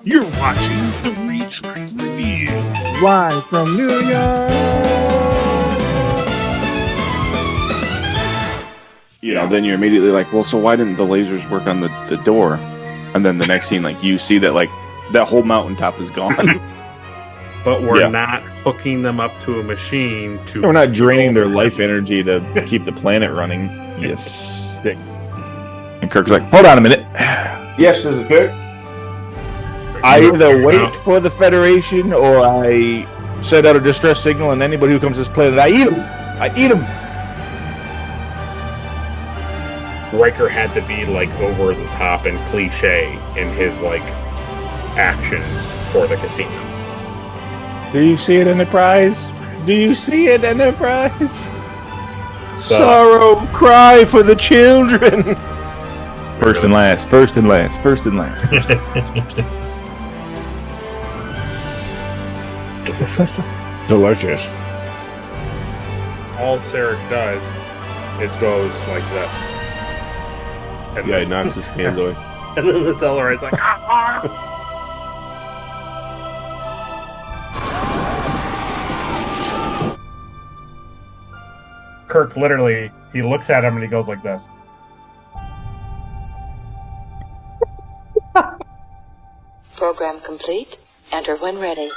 You're watching the Retreat Review. Live from New York. Then you're immediately like, well, so why didn't the lasers work on the door? And then the next scene, like, you see that, like, that whole mountaintop is gone. But we're not hooking them up to a machine to... We're not draining their life energy to keep the planet running. Yes. And Kirk's like, hold on a minute. Yes, this is Kirk. I either wait for the Federation or I send out a distress signal, and anybody who comes to this planet, I eat them. I eat them. Riker had to be, like, over the top and cliche in his, like, actions for the casino. Do you see it, Enterprise? Do you see it, Enterprise? Sorrow, cry for the children. First and last, first and last, first and last. Delicious. All Sarek does is goes like this. And Yeah, he knocks his hand away. And then the Tellaride's like, ah! Kirk literally, he looks at him and he goes like this. Program complete. Enter when ready.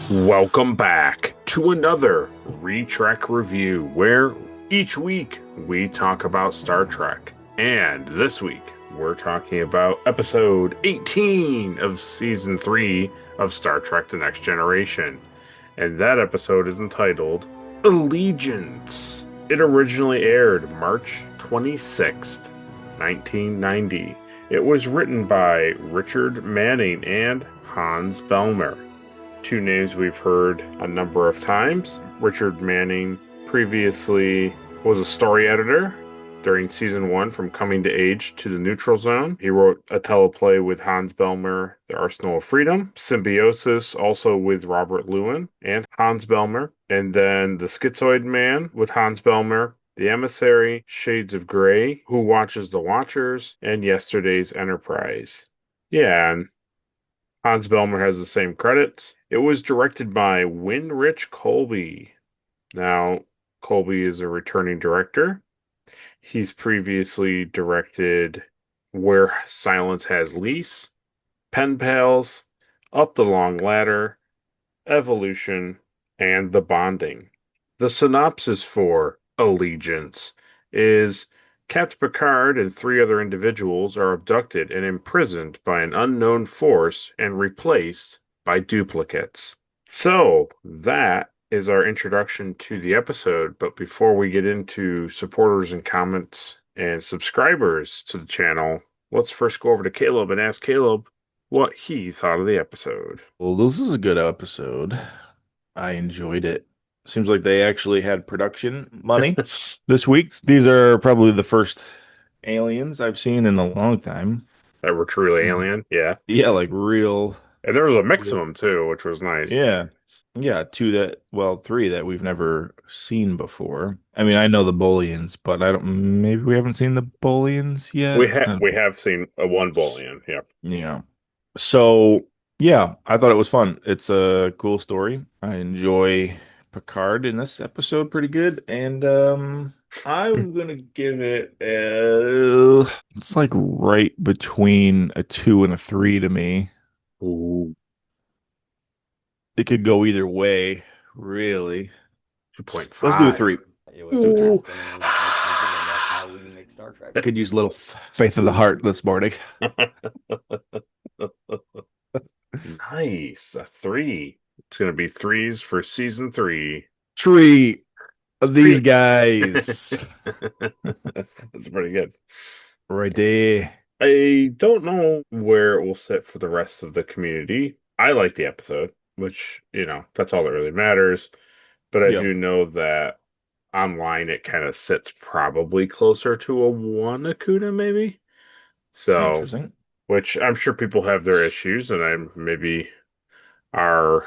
Welcome back to another Retrek Review, where each week we talk about Star Trek. And this week we're talking about episode 18 of season 3 of Star Trek The Next Generation. And that episode is entitled Allegiance. It originally aired March 26th, 1990. It was written by Richard Manning and Hans Belmer. Two names we've heard a number of times. Richard Manning previously was a story editor during season 1 from Coming to Age to the Neutral Zone. He wrote a teleplay with Hans Belmer, The Arsenal of Freedom, Symbiosis, also with Robert Lewin and Hans Belmer, and then The Schizoid Man with Hans Belmer, The Emissary, Shades of Grey, Who Watches the Watchers, and Yesterday's Enterprise. Yeah, and Hans Belmer has the same credits. It was directed by Winrich Colby. Now, Colby is a returning director. He's previously directed Where Silence Has Lease, Pen Pals, Up the Long Ladder, Evolution, and The Bonding. The synopsis for Allegiance is Captain Picard and 3 other individuals are abducted and imprisoned by an unknown force and replaced by duplicates. So, that is our introduction to the episode, but before we get into supporters and comments and subscribers to the channel, let's first go over to Caleb and ask Caleb what he thought of the episode. Well, this is a good episode. I enjoyed it. Seems like they actually had production money this week. These are probably the first aliens I've seen in a long time. That were truly alien, yeah. Yeah, like real. And there was a mix of them too, which was nice. Yeah. Yeah, 3 that we've never seen before. I mean, I know the Bolians, but maybe we haven't seen the Bolians yet. We have seen a one Bolian, yeah. Yeah. So, yeah, I thought it was fun. It's a cool story. I enjoy Picard in this episode pretty good, and I'm gonna give it it's like right between a 2 and a 3 to me. Ooh. It could go either way, really. 2.5. Let's do a 3. Ooh. I could use a little faith of the heart this morning. Nice. A 3. It's going to be 3s for season 3. Tree of these guys. That's pretty good. Right there. I don't know where it will sit for the rest of the community. I like the episode, which, that's all that really matters. But I do know that online it kind of sits probably closer to a 1 Akuda, maybe. So, which I'm sure people have their issues, and maybe our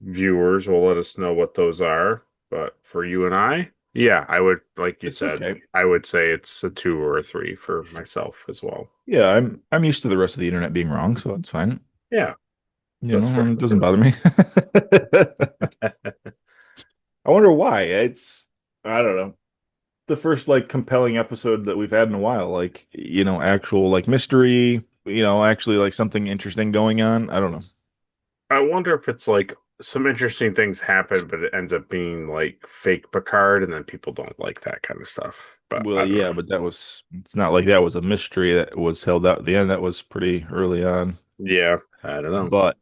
viewers will let us know what those are. But for you and I, Yeah, I would, like you It's said, okay. I would say it's a 2 or a 3 for myself as well. Yeah, I'm used to the rest of the internet being wrong, so it's fine. Yeah, You that's know, fair. it doesn't bother me. I wonder why. I don't know. The first like compelling episode that we've had in a while, like, actual like mystery, actually like something interesting going on. I don't know. I wonder if it's like some interesting things happen, but it ends up being like fake Picard, and then people don't like that kind of stuff. But Well, I don't yeah, know. but it's not like that was a mystery that was held out at the end. That was pretty early on. Yeah, I don't know. But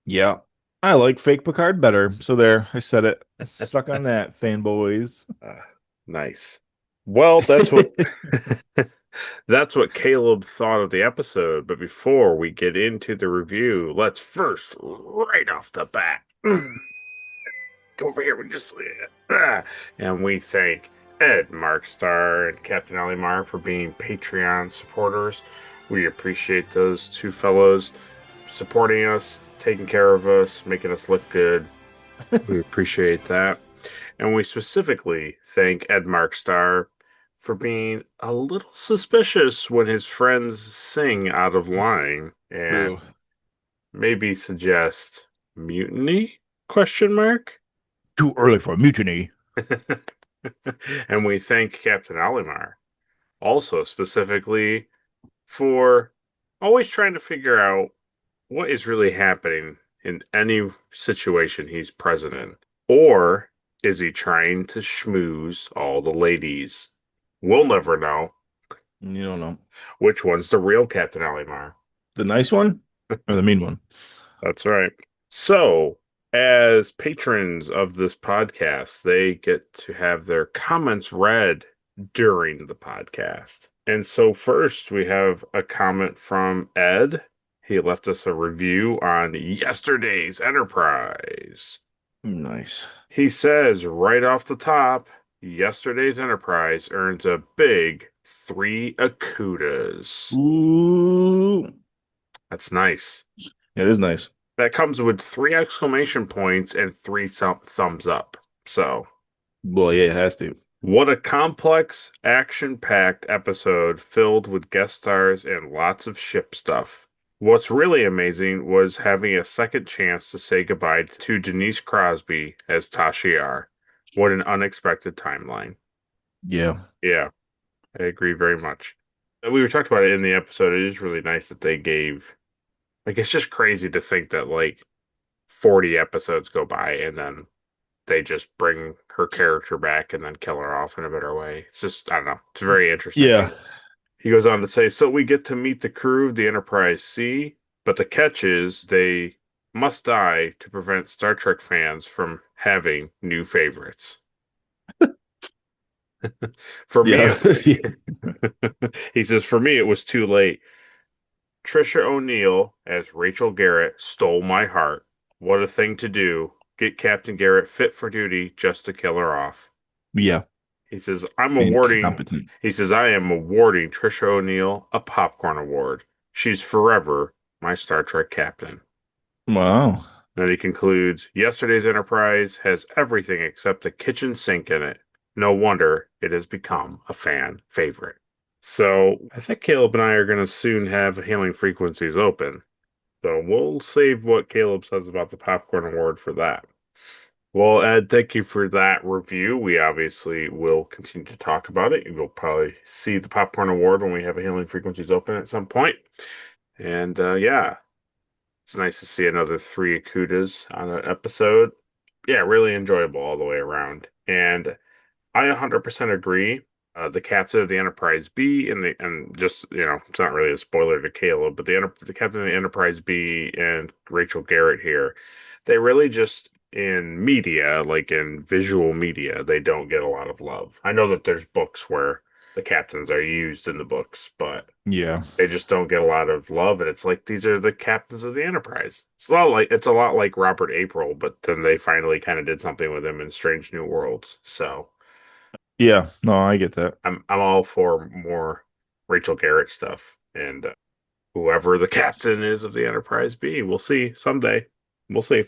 yeah, I like fake Picard better. So there, I said it. Suck on that, fanboys. Uh, nice. Well, that's what that's what Caleb thought of the episode. But before we get into the review, let's first, right off the bat, go over here. We just and we thank Ed, Mark Starr, and Captain Alimar for being Patreon supporters. We appreciate those two fellows supporting us, taking care of us, making us look good. We appreciate that. And we specifically thank Ed Mark Starr for being a little suspicious when his friends sing out of line and True. maybe suggest mutiny? Question mark. Too early for a mutiny. And we thank Captain Alimar also specifically for always trying to figure out what is really happening in any situation he's present in. Or is he trying to schmooze all the ladies? We'll never know You don't know. which one's the real Captain Alimar. The nice one or the mean one? That's right. So, as patrons of this podcast, they get to have their comments read during the podcast. And so, first, we have a comment from Ed. He left us a review on yesterday's Enterprise. Nice. He says right off the top, yesterday's Enterprise earns a big 3 Akutas. Ooh. That's nice. It is nice. That comes with 3 exclamation points and 3 thumbs up. So, Well, yeah, it has to. what a complex, action-packed episode filled with guest stars and lots of ship stuff. What's really amazing was having a second chance to say goodbye to Denise Crosby as Tashiar. What an unexpected timeline. Yeah. Yeah, I agree very much. We were talking about it in the episode. It is really nice that they gave, like, it's just crazy to think that, like, 40 episodes go by and then they just bring her character back and then kill her off in a better way. It's just, I don't know. It's very interesting. Yeah. He goes on to say, so we get to meet the crew of the Enterprise C, but the catch is they must die to prevent Star Trek fans from having new favorites. For me, Yeah. he says, for me, it was too late. Trisha O'Neill as Rachel Garrett stole my heart. What a thing to do. Get Captain Garrett fit for duty just to kill her off. Yeah. He says, Incompetent. I am awarding Trisha O'Neill a popcorn award. She's forever my Star Trek captain. Wow. Then he concludes, yesterday's Enterprise has everything except a kitchen sink in it. No wonder it has become a fan favorite. So I think Caleb and I are going to soon have Hailing Frequencies open. So we'll save what Caleb says about the popcorn award for that. Well, Ed, thank you for that review. We obviously will continue to talk about it. You'll probably see the popcorn award when we have a Hailing Frequencies open at some point. And yeah, it's nice to see another 3 Akutas on an episode. Yeah, really enjoyable all the way around. And I 100% agree. The captain of the Enterprise B and just it's not really a spoiler to Caleb, but the captain of the Enterprise B and Rachel Garrett here, they really just in media, like in visual media, they don't get a lot of love. I know that there's books where the captains are used in the books, but Yeah. they just don't get a lot of love. And it's like these are the captains of the Enterprise. It's a lot like Robert April, but then they finally kind of did something with him in Strange New Worlds. So. Yeah. No, I get that. I'm all for more Rachel Garrett stuff, and whoever the captain is of the Enterprise B, we'll see someday. We'll see.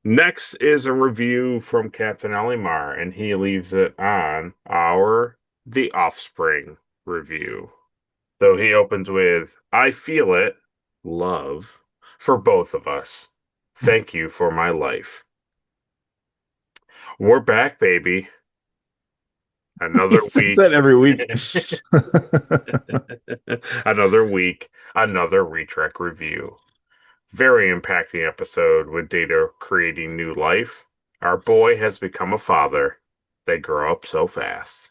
Next is a review from Captain Elimar, and he leaves it on our The Offspring review. So he opens with, I feel it, love, for both of us. Thank you for my life. We're back, baby. He Another says week. that every week. Another week, another Retrek review. Very impacting episode with Data creating new life. Our boy has become a father. They grow up so fast.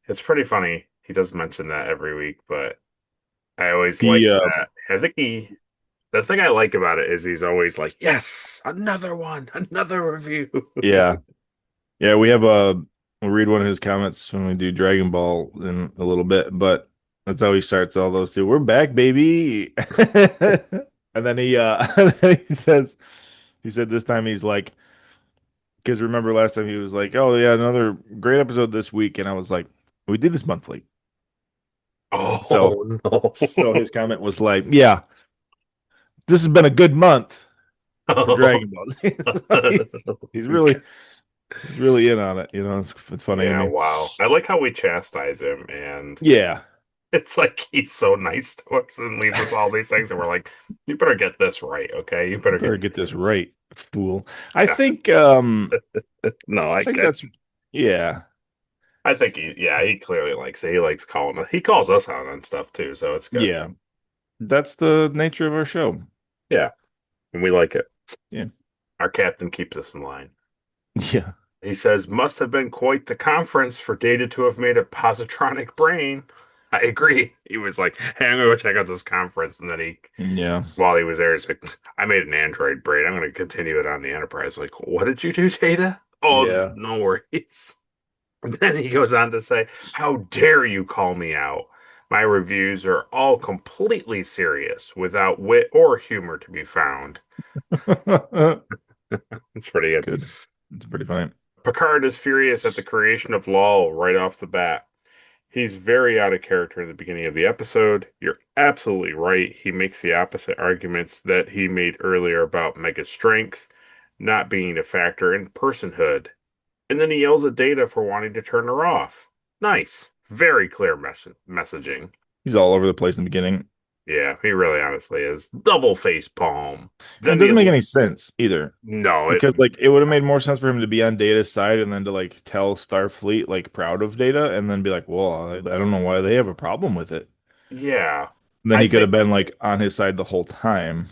It's pretty funny. He does mention that every week, but I always like He that. The thing I like about it is he's always like, yes, another one, another review. yeah. Yeah, we have we'll read one of his comments when we do Dragon Ball in a little bit, but that's how he starts all those two. We're back, baby. And then and then he said this time he's like, because remember last time he was like, oh yeah, another great episode this week, and I was like, we did this monthly. So Oh no. so his comment was like, yeah, this has been a good month for Dragon Ball. So he's really in on it. It's funny to Yeah, me. wow. I like how we chastise him, and Yeah. it's like he's so nice to us and leaves us all these things, and we're like, you better get this right, okay? You better Better get get this right, fool. I yeah. think No, I think that's yeah. I think he clearly likes it. He likes calling us. He calls us out on stuff too, so it's good. Yeah. That's the nature of our show. Yeah, and we like it. Yeah. Our captain keeps us in line. Yeah. He says, must have been quite the conference for Data to have made a positronic brain. I agree. He was like, hey, I'm going to go check out this conference. And then Yeah. while he was there, he's like, I made an Android brain. I'm going to continue it on the Enterprise. Like, what did you do, Data? Oh, Yeah. no worries. And then he goes on to say, how dare you call me out? My reviews are all completely serious, without wit or humor to be found. It's pretty good. Good. It's pretty funny. Picard is furious at the creation of Lol right off the bat. He's very out of character in the beginning of the episode. You're absolutely right. He makes the opposite arguments that he made earlier about Mega's strength not being a factor in personhood. And then he yells at Data for wanting to turn her off. Nice. Very clear messaging. He's all over the place in the beginning. Yeah, he really honestly is. Double face palm. And it Then doesn't make the any sense either. no, Because like it would have made more sense for him to be on Data's side and then to like tell Starfleet like proud of Data and then be like, well, I don't know why they have a problem with it. yeah. And then I he could have think been like on his side the whole time.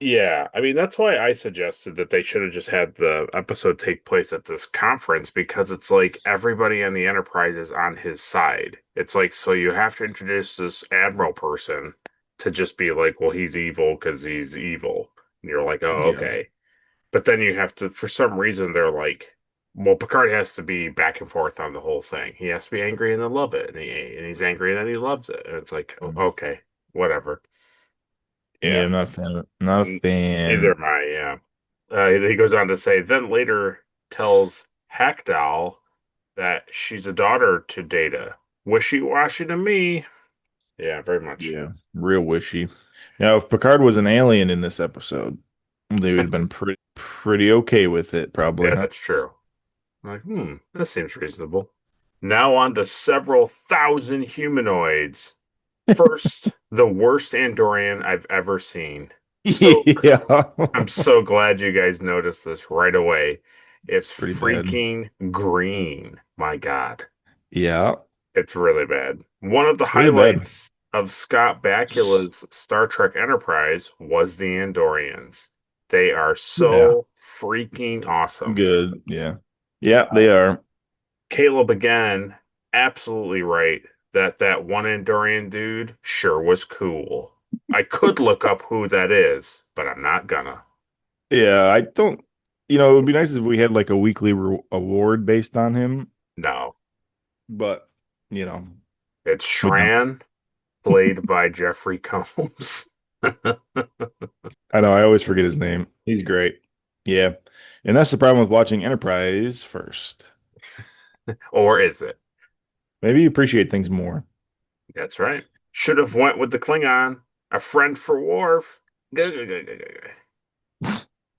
Yeah, I mean that's why I suggested that they should have just had the episode take place at this conference because it's like everybody on the Enterprise is on his side. It's like so you have to introduce this admiral person to just be like, well, he's evil because he's evil. And you're like, oh, Yeah. okay. But then you have to, for some reason, they're like, well, Picard has to be back and forth on the whole thing. He has to be angry and then love it, and he's angry and then he loves it, and it's like, okay, whatever. Yeah, Yeah. I'm not a fan of it. Not a Neither fan. am I, yeah. He goes on to say, then later tells Hackdoll that she's a daughter to Data. Wishy-washy to me. Yeah, very much. Yeah, real wishy. Now, if Picard was an alien in this episode, they would have been pretty okay with it, probably, Yeah, huh? that's true. I'm like, that seems reasonable. Now on to several thousand humanoids. First, the worst Andorian I've ever seen. So Yeah, I'm so glad you guys noticed this right away. it's It's pretty bad. freaking green. My God. Yeah, It's really bad. One of the it's really bad. highlights of Scott Bakula's Star Trek Enterprise was the Andorians. They are Yeah, so freaking awesome. good. Yeah, yeah, they are. Caleb again, absolutely right that one Andorian dude sure was cool. I could look up who that is, but I'm not gonna. Yeah, I don't. It would be nice if we had like a weekly award based on him, No, but you know, it's we don't. Shran, played by Jeffrey Combs. I know. I always forget his name. He's great. Yeah, and that's the problem with watching Enterprise first. Or is it? Maybe you appreciate things more. That's right. Should have went with the Klingon. A friend for Worf.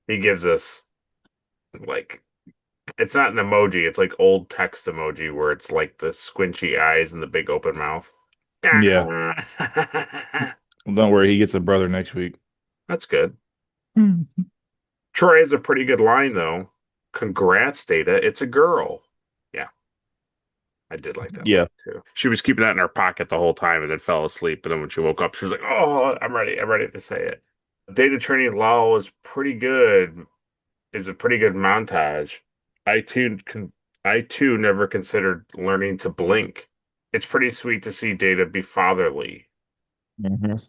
He gives us like it's not an emoji, it's like old text emoji where it's like the squinchy eyes and the big open mouth. Yeah. Well, don't worry, he gets a brother next week. That's good. Troy has a pretty good line though. Congrats, Data. It's a girl. Yeah, I did like that Yeah. line too. She was keeping that in her pocket the whole time and then fell asleep. And then when she woke up, she was like, "Oh, I'm ready. I'm ready to say it." Data training Lal is pretty good. It's a pretty good montage. I too con I too never considered learning to blink. It's pretty sweet to see Data be fatherly. Mhm.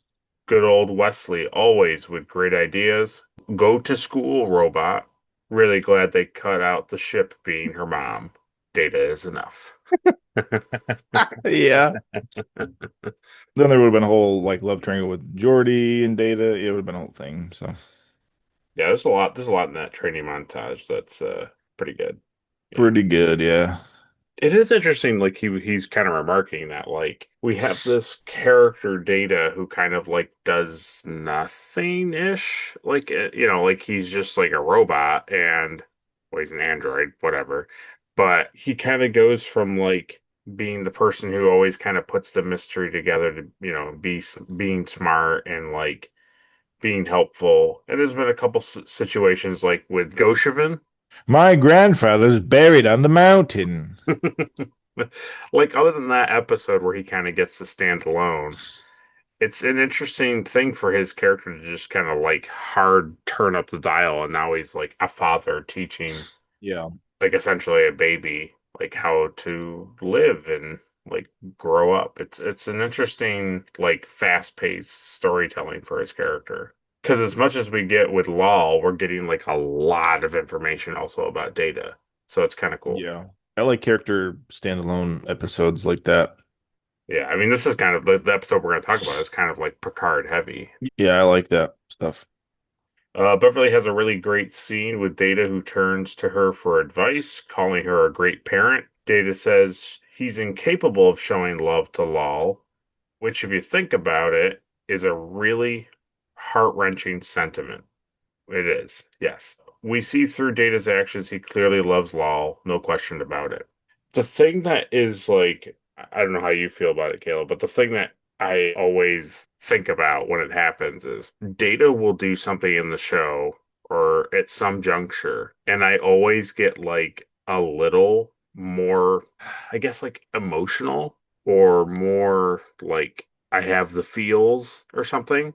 Good old Wesley, always with great ideas. Go to school, robot. Really glad they cut out the ship being her mom. Data is enough. Yeah. Then there would have been a whole like love triangle with Jordy and Data. It would have been a whole thing. So Yeah, there's a lot. There's a lot in that training montage that's pretty good. Yeah. pretty good, yeah. It is interesting, like he's kind of remarking that like we have this character Data who kind of like does nothing-ish. Like like he's just like a robot and well, he's an android, whatever. But he kind of goes from like being the person who always kind of puts the mystery together to, being smart and like being helpful. And there's been a couple situations like with Goshevin. My grandfather's buried on the mountain. Like other than that episode where he kind of gets to stand alone, it's an interesting thing for his character to just kind of like hard turn up the dial, and now he's like a father teaching Yeah. like essentially a baby like how to live and like grow up. It's an interesting like fast-paced storytelling for his character. Because as much as we get with Lal, we're getting like a lot of information also about Data. So it's kind of cool. Yeah. I like character standalone episodes like that. Yeah, I mean, this is kind of the episode we're going to talk about is kind of like Picard heavy. Yeah, I like that stuff. Beverly has a really great scene with Data who turns to her for advice, calling her a great parent. Data says he's incapable of showing love to Lal, which, if you think about it, is a really heart-wrenching sentiment. It is, yes. We see through Data's actions he clearly loves Lal, no question about it. The thing that is like, I don't know how you feel about it, Caleb, but the thing that I always think about when it happens is Data will do something in the show or at some juncture, and I always get like a little more, I guess, like emotional or more like I have the feels or something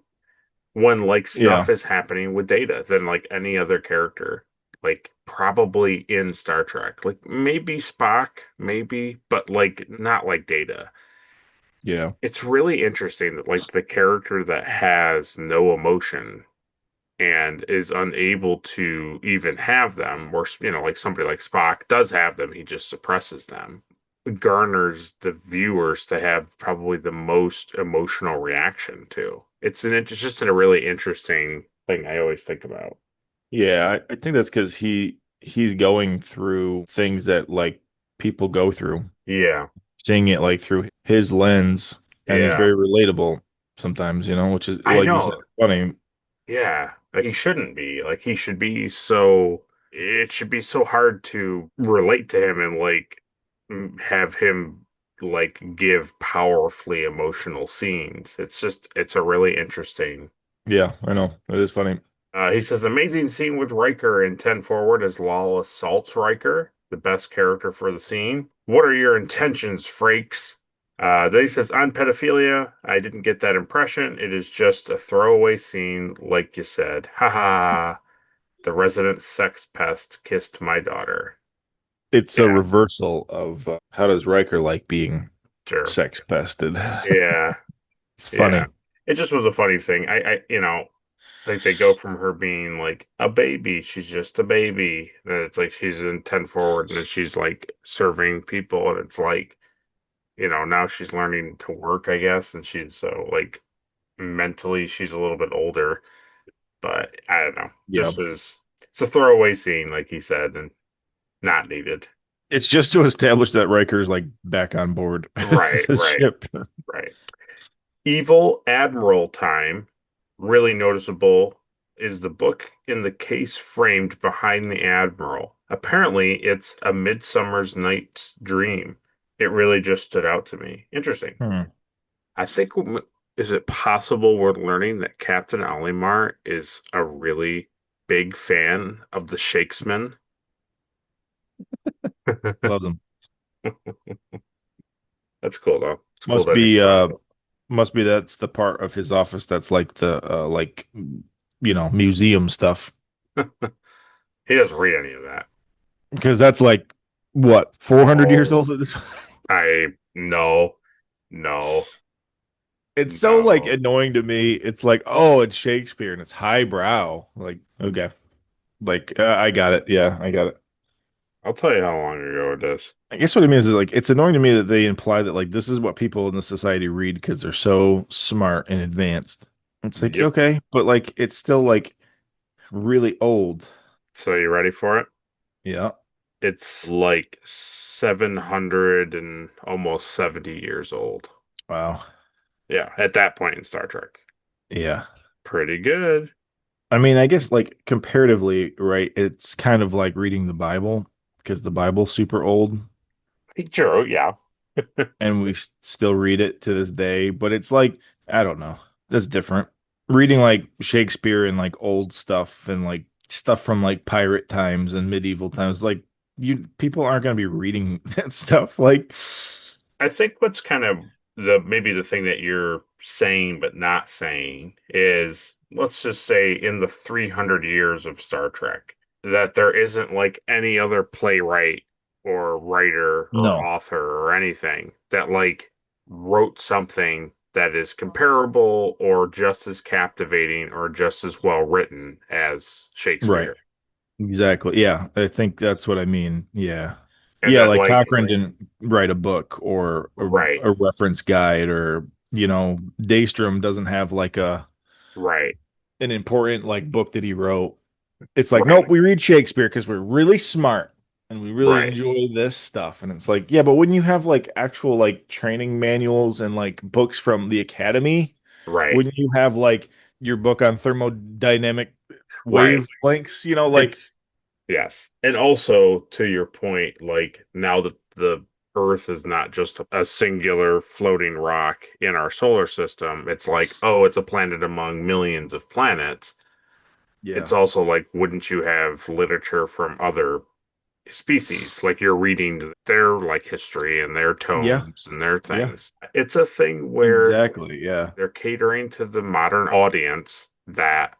when like stuff Yeah. is happening with Data than like any other character. Like probably in Star Trek. Like maybe Spock, maybe, but like not like Data. Yeah. It's really interesting that like the character that has no emotion and is unable to even have them, or like somebody like Spock does have them, he just suppresses them. Garners the viewers to have probably the most emotional reaction to. It's just a really interesting thing I always think about. Yeah, I think that's because he's going through things that like people go through, Yeah, seeing it like through his lens, and it's yeah, very relatable sometimes, which is I like you said, know. funny. Yeah, like he shouldn't be. Like he should be so. It should be so hard to relate to him and like have him like give powerfully emotional scenes. It's a really interesting. Yeah, I know. It is funny. He says amazing scene with Riker in 10 forward as Lal assaults Riker, the best character for the scene. What are your intentions, Frakes? Then he says, on pedophilia, I didn't get that impression. It is just a throwaway scene, like you said. Ha ha. The resident sex pest kissed my daughter. It's a Yeah, reversal of how does Riker like being sure. sex pested? Yeah, It's yeah. funny. It just was a funny thing. Like they go from her being like a baby, she's just a baby. Then it's like she's in 10 forward and then she's like serving people and it's like, now she's learning to work, I guess, and she's so like mentally she's a little bit older, but I don't know. Yeah. Just was it's a throwaway scene, like he said, and not needed. It's just to establish that Riker's like back on board Right, the right, ship. right. Evil Admiral time, really noticeable. Is the book in the case framed behind the Admiral? Apparently, it's A Midsummer's Night's Dream. It really just stood out to me. Interesting. Hmm. I think, is it possible we're learning that Captain Olimar is a really big fan of the Shakesman? Love them. That's cool, though. It's cool Must that he's be proud of it. must be that's the part of his office that's like the museum stuff. He doesn't read any of that. Because that's like what, 400 years Oh, old at this point? no, no, It's so like no. annoying to me. It's like, oh, it's Shakespeare and it's highbrow. Like, okay. Like, I got it. Yeah, I got it. I'll tell you how long ago it is. I guess what it means is like it's annoying to me that they imply that like this is what people in the society read because they're so smart and advanced. It's like, Yep. okay, but like it's still like really old. So you ready for it? Yeah. It's like 700 and almost 70 years old. Wow. Yeah, at that point in Star Trek. Yeah. Pretty good. I mean, I guess like comparatively, right? It's kind of like reading the Bible because the Bible's super old True, yeah. and we still read it to this day, but it's like, I don't know. That's different. Reading like Shakespeare and like old stuff and like stuff from like pirate times and medieval times, like you people aren't going to be reading that stuff. Like, I think what's kind of maybe the thing that you're saying but not saying is, let's just say in the 300 years of Star Trek, that there isn't like any other playwright or writer or no, author or anything that like wrote something that is comparable or just as captivating or just as well written as right. Shakespeare. Exactly. Yeah, I think that's what I mean. Yeah. And Yeah, that like like, Cochrane didn't write a book or right, a reference guide or, Daystrom doesn't have like right, an important like book that he wrote. It's like, right, nope, we read Shakespeare because we're really smart and we really right, enjoy this stuff. And it's like, yeah, but wouldn't you have like actual like training manuals and like books from the academy? right, Wouldn't you have like your book on thermodynamic right. wavelengths? Like, It's Yes. And also to your point, like now that the Earth is not just a singular floating rock in our solar system, it's like, oh, it's a planet among millions of planets. yeah, It's also like, wouldn't you have literature from other species? Like you're reading their like history and their yeah, tomes and their yeah, things. It's a thing where exactly. Yeah. they're catering to the modern audience that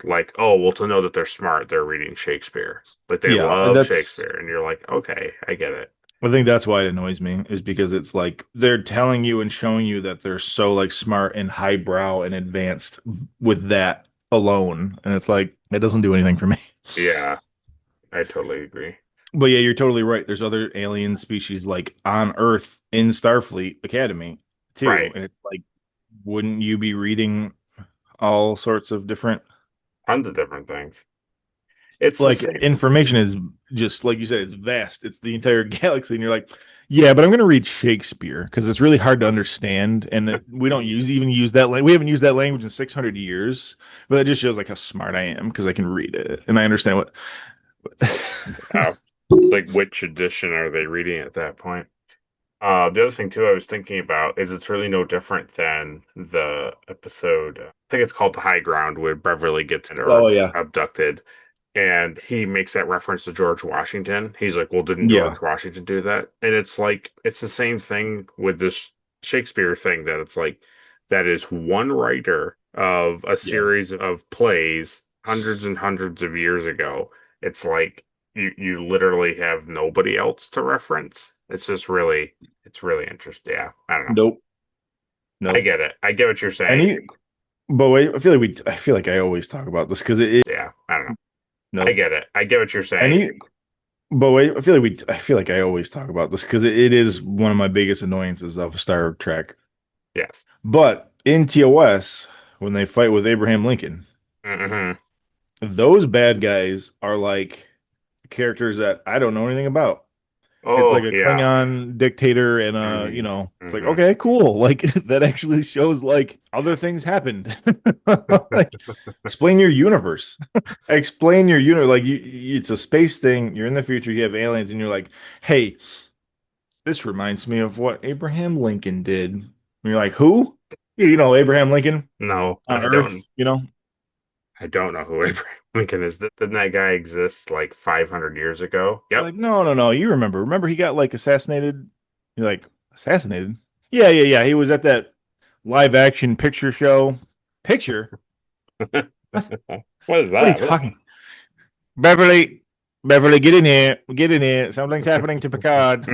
like, oh, well, to know that they're smart, they're reading Shakespeare. Like they Yeah. love That's, Shakespeare, and you're like, okay, I get it. I think that's why it annoys me is because it's like they're telling you and showing you that they're so like smart and highbrow and advanced with that alone. And it's like, it doesn't do anything for me. Yeah, I totally agree. But yeah, you're totally right. There's other alien species like on Earth in Starfleet Academy too. Right. And it's like, wouldn't you be reading all sorts of different Tons of different things. It's the like same. information is just like you said, it's vast. It's the entire galaxy, and you're like, yeah, but I'm gonna read Shakespeare because it's really hard to understand, and we don't use that. We haven't used that language in 600 years, but that just shows like how smart I am because I can read it and I understand what. Uh, like, which edition are they reading at that point? The other thing too, I was thinking about is it's really no different than the episode. I think it's called The High Ground, where Beverly gets Oh yeah, abducted, and he makes that reference to George Washington. He's like, "Well, didn't yeah, George Washington do that?" And it's like it's the same thing with this Shakespeare thing that it's like that is one writer of a yeah. series of plays hundreds and hundreds of years ago. It's like you literally have nobody else to reference. It's really interesting. Yeah, I don't know. Nope, I nope. get it. I get what you're And saying. he, but wait, I feel like I always talk about this because it. Yeah, I don't know. I Nope. get it. I get what you're And saying. he, but wait, I feel like I always talk about this because it is one of my biggest annoyances of Star Trek. Yes. But in TOS, when they fight with Abraham Lincoln, Hmm. those bad guys are like characters that I don't know anything about. It's like Oh a yeah. Klingon dictator, and Mm-hmm. it's like, Mm-hmm. okay, cool. Like that actually shows like other Yes. things happened. Like, explain your universe. Explain your universe. Like it's a space thing. You're in the future. You have aliens, and you're like, hey, this reminds me of what Abraham Lincoln did. And you're like, who? Yeah, Abraham Lincoln No, on I Earth. don't. I don't know who Abraham Lincoln is. Didn't that guy exist like 500 years ago? You're Yep. like, no, no, no. You remember? Remember he got like assassinated. You're like, assassinated? Yeah, yeah, yeah. He was at that live action picture show. Picture? What is What are you that? talking? Beverly, Beverly, get in here. Get in here. Something's happening to Picard.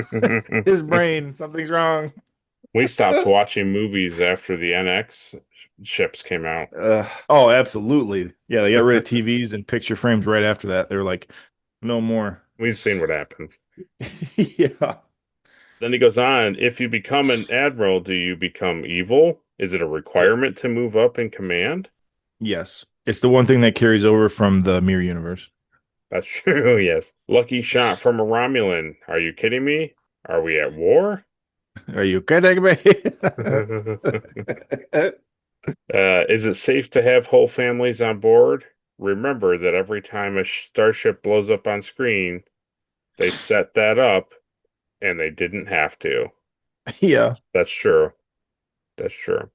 His brain. Something's wrong. We stopped watching movies after the NX ships came out. Oh, absolutely. Yeah, they got rid of TVs and picture frames right after that. They were like, no more. We've seen what happens. Yeah. Then he goes on, if you become an admiral, do you become evil? Is it a requirement to move up in command? Yes. It's the one thing that carries over from the mirror universe. That's true, yes. Lucky shot from a Romulan. Are you kidding me? Are we at war? Are you kidding me? Is it safe to have whole families on board? Remember that every time a starship blows up on screen, they set that up and they didn't have to. Yeah. That's true. That's true.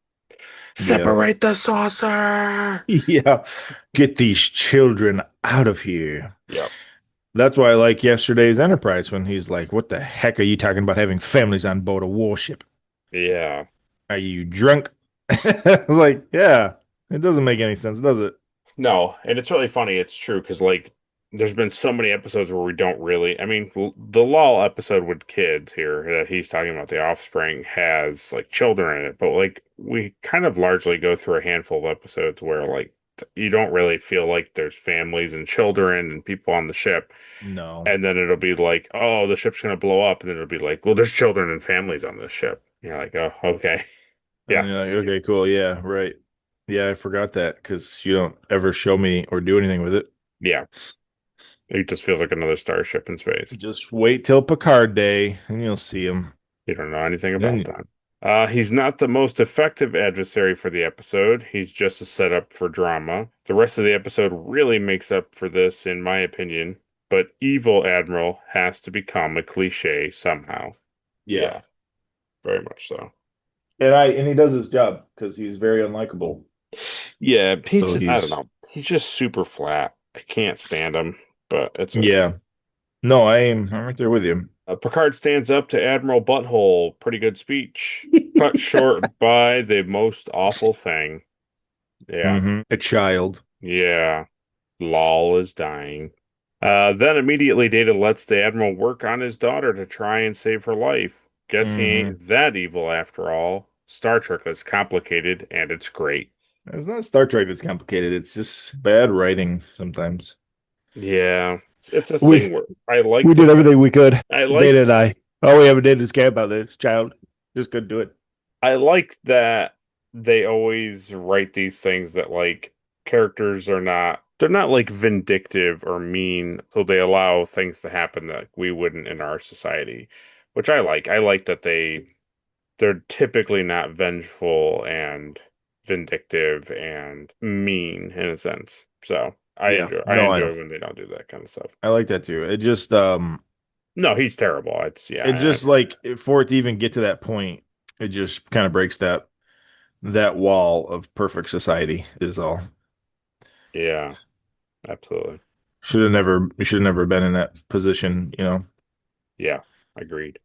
Yeah. Separate the saucer. Yeah. Get these children out of here. Yep. That's why I like yesterday's Enterprise when he's like, what the heck are you talking about having families on board a warship? Yeah. Are you drunk? I was like, yeah, it doesn't make any sense, does it? No, and it's really funny. It's true because like there's been so many episodes where we don't really. I mean, the Law episode with kids here that he's talking about the offspring has like children in it, but like we kind of largely go through a handful of episodes where like you don't really feel like there's families and children and people on the ship, No. and then it'll be like, oh, the ship's gonna blow up, and then it'll be like, well, there's children and families on this ship. You're like, oh, okay, And you're yes, like, okay, cool. Yeah, right. Yeah, I forgot that because you don't ever show me or do anything with it. yeah. It just feels like another starship in space. Just wait till Picard Day and you'll see him. You don't know anything about Then, that. He's not the most effective adversary for the episode. He's just a setup for drama. The rest of the episode really makes up for this, in my opinion. But Evil Admiral has to become a cliche somehow. yeah. Yeah, very much so. And he does his job because he's very unlikable. Yeah, So I don't he's know. He's just super flat. I can't stand him, but it's okay. yeah. No, I'm right there with you. Picard stands up to Admiral Butthole. Pretty good speech. Cut short by the most awful thing. Yeah. A child. Yeah. Lol is dying. Then immediately Data lets the Admiral work on his daughter to try and save her life. Guess he hmm ain't that evil after all. Star Trek is complicated and it's great. It's not Star Trek that's complicated. It's just bad writing sometimes. Yeah. It's a We thing where I like we did everything we could. I like Data and I. All we ever did is care about this child. Just couldn't do it. I like that they always write these things that like characters are not they're not like vindictive or mean, so they allow things to happen that we wouldn't in our society, which I like. I like that they're typically not vengeful and vindictive and mean in a sense. So Yeah. I No, I know. enjoy when they don't do that kind of stuff. I like that too. No, he's terrible. It's It yeah, just like for it to even get to that point, it just kind of breaks that wall of perfect society is all. yeah, absolutely. You should have never been in that position. Yeah, agreed.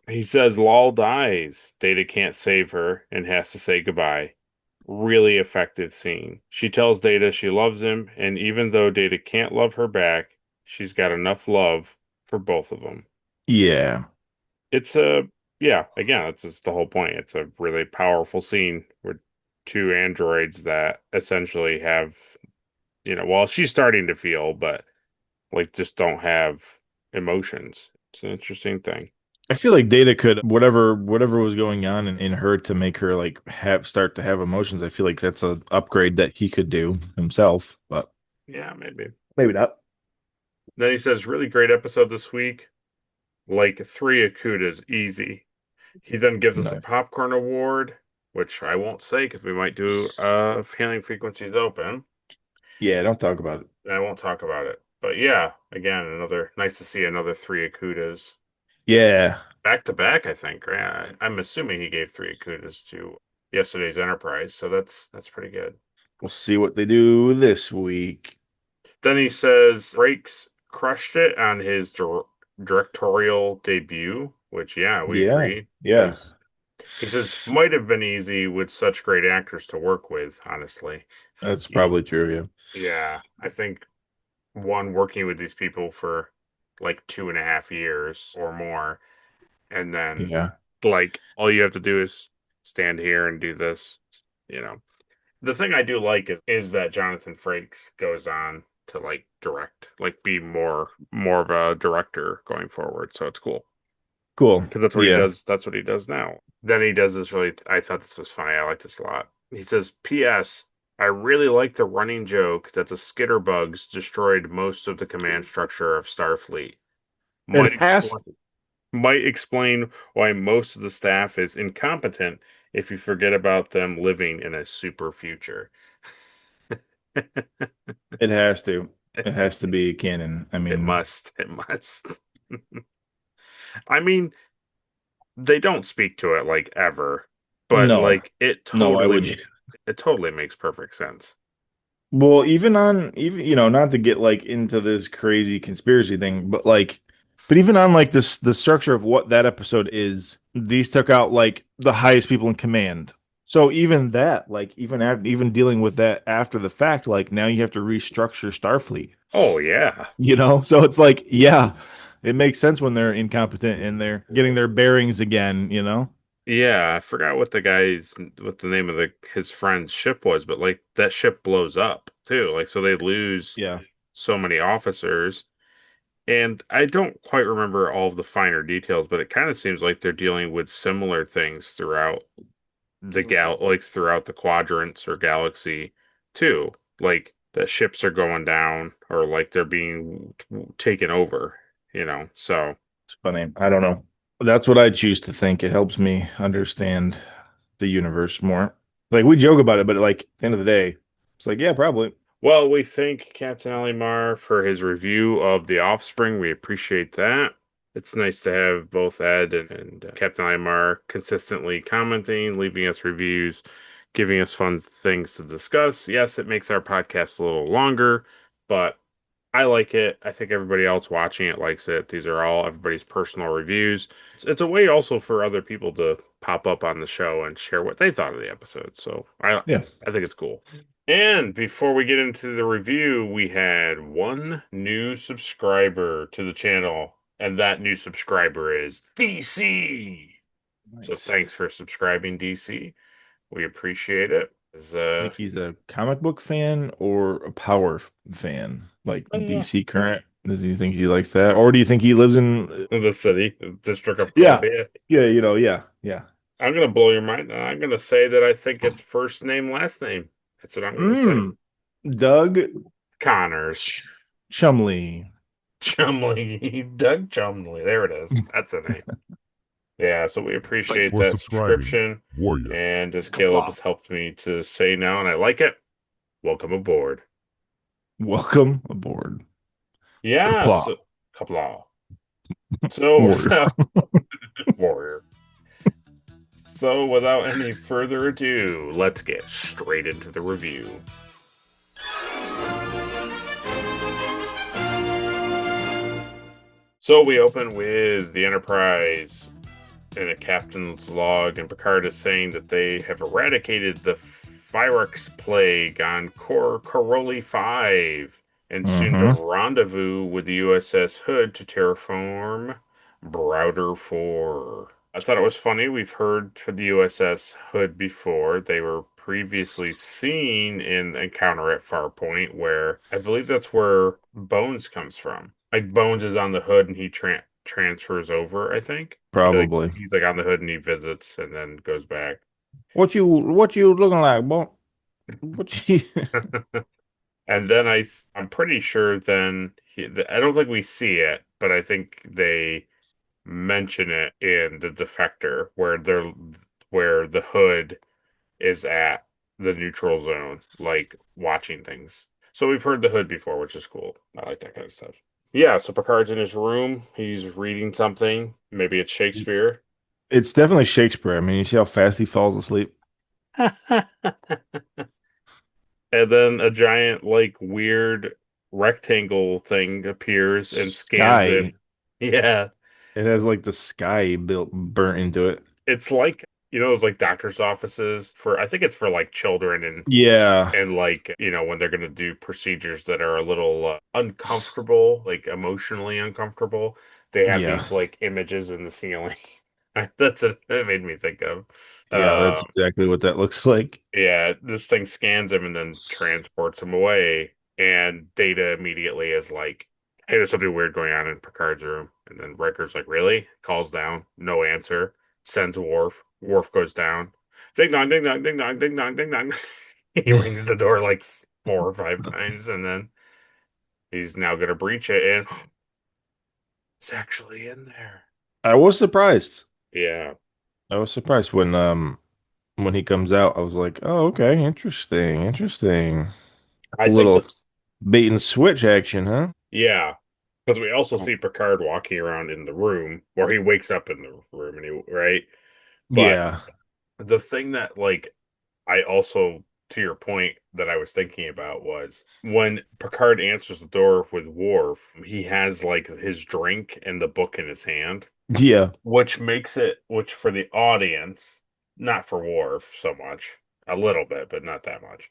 He says Lal dies. Data can't save her and has to say goodbye. Really effective scene. She tells Data she loves him, and even though Data can't love her back, she's got enough love for both of them. Yeah. It's a, yeah, again, that's just the whole point. It's a really powerful scene with two androids that essentially have, well, she's starting to feel, but like just don't have emotions. It's an interesting thing. I feel like Data could whatever was going on in her to make her like start to have emotions. I feel like that's an upgrade that he could do himself, but Yeah, maybe. maybe not. Then he says, really great episode this week. Like 3 Akutas, easy. He then gives us a Nice. popcorn award, which I won't say because we might do Hailing Frequencies Open. Yeah, don't talk about it. I won't talk about it. But yeah, again, another nice to see another 3 Akutas. Yeah, Back to back, I think. Right? I'm assuming he gave 3 Akutas to yesterday's Enterprise, so that's pretty good. we'll see what they do this week. Then he says Frakes crushed it on his directorial debut, which yeah, we Yeah, agree. It yeah, was. He says might have been easy with such great actors to work with. Honestly, that's he probably true. yeah, I think one working with these people for like 2.5 years or more, and Yeah, then yeah. like all you have to do is stand here and do this. You know, the thing I do like is that Jonathan Frakes goes on to like direct, like be more of a director going forward. So it's cool Cool. because that's what he Yeah. does. That's what he does now. Then he does this really. I thought this was funny. I like this a lot. He says, "P.S. I really like the running joke that the skitter bugs destroyed most of the command structure of Starfleet. It Might has explain might explain why most of the staff is incompetent if you forget about them living in a super future." it has to. It has to be canon. I It mean, must. It must. I mean, they don't speak to it like ever, but no. like it No, why would totally you? it totally makes perfect sense. Well, even not to get like into this crazy conspiracy thing, but even on like this the structure of what that episode is, these took out like the highest people in command. So even that, like even dealing with that after the fact, like now you have to restructure Starfleet. Oh yeah. So it's like, yeah, it makes sense when they're incompetent and they're getting their bearings again. Yeah, I forgot what the name of his friend's ship was, but like that ship blows up too. Like so they lose Yeah, so many officers. And I don't quite remember all of the finer details, but it kind of seems like they're dealing with similar things throughout like throughout the quadrants or galaxy too. Like the ships are going down or like they're being taken over, So, it's funny. I don't know. That's what I choose to think. It helps me understand the universe more. Like we joke about it, but like at the end of the day, it's like, yeah, probably. well, we thank Captain Alimar for his review of The Offspring. We appreciate that. It's nice to have both Ed and Captain Alimar consistently commenting, leaving us reviews, giving us fun things to discuss. Yes, it makes our podcast a little longer, but I like it. I think everybody else watching it likes it. These are all everybody's personal reviews. It's a way also for other people to pop up on the show and share what they thought of the episode. So Yeah. I think it's cool. And before we get into the review, we had one new subscriber to the channel, and that new subscriber is DC. So Nice. thanks for subscribing, DC. We appreciate it. Think he's a comic book fan or a power fan, like Uh, DC current? Does he think he likes that, or do you think he lives in? the city, the District of Yeah, Columbia. yeah, yeah. I'm gonna blow your mind. And I'm gonna say that I think it's first name, last name. That's what I'm gonna say. Doug Connors. Chumley. Chumley. Doug Chumley. There it is. That's a name. Yeah, so we Thank you appreciate for that subscribing, subscription. Warrior. And as Caleb has helped me to say now, and I like it, welcome aboard. Welcome aboard, Yeah, Kapla so Kapla. So Warrior. without Warrior. So without any further ado, let's get straight into the review. So we open with the Enterprise in a captain's log, and Picard is saying that they have eradicated the Fyrex plague on Corolli 5 and soon to Mm-hmm. rendezvous with the USS Hood to terraform Browder 4. I thought it was funny. We've heard for the USS Hood before. They were previously seen in Encounter at Farpoint, where I believe that's where Bones comes from. Like Bones is on the Hood and he transfers over, I think. Probably. He's like on the Hood and he visits and then goes back. What you looking like, boy? What you? And then I'm pretty sure then I don't think we see it, but I think they mention it in the defector where the hood is at the neutral zone, like watching things. So we've heard the hood before, which is cool. I like that kind of stuff. Yeah, so Picard's in his room. He's reading something. Maybe it's Shakespeare. It's definitely Shakespeare. I mean, you see how fast he falls asleep? And then a giant, like, weird rectangle thing appears and scans him. Sky. Yeah. It has It's like the sky built burnt into it. it's like, those like doctor's offices for I think it's for like children Yeah. and like, when they're gonna do procedures that are a little uncomfortable, like emotionally uncomfortable, they have Yeah. these like images in the ceiling. That's what it made me think of. Yeah, Uh, that's exactly what that looks like. Yeah, this thing scans him and then transports him away. And Data immediately is like, hey, there's something weird going on in Picard's room. And then Riker's like, really? Calls down, no answer. Sends Worf. Worf goes down. Ding dong, ding dong, ding dong, ding dong, ding dong. He rings the door like 4 or 5 times, and then he's now gonna breach it, and it's actually in there. I was surprised. Yeah, I was surprised when he comes out. I was like, "Oh, okay, interesting, interesting." I A think little the bait and switch action, huh? yeah, because we also see Picard walking around in the room, or he wakes up in the room, and he right. But Yeah. the thing that like I also, to your point, that I was thinking about was when Picard answers the door with Worf, he has like his drink and the book in his hand, Yeah. which for the audience, not for Worf so much, a little bit, but not that much,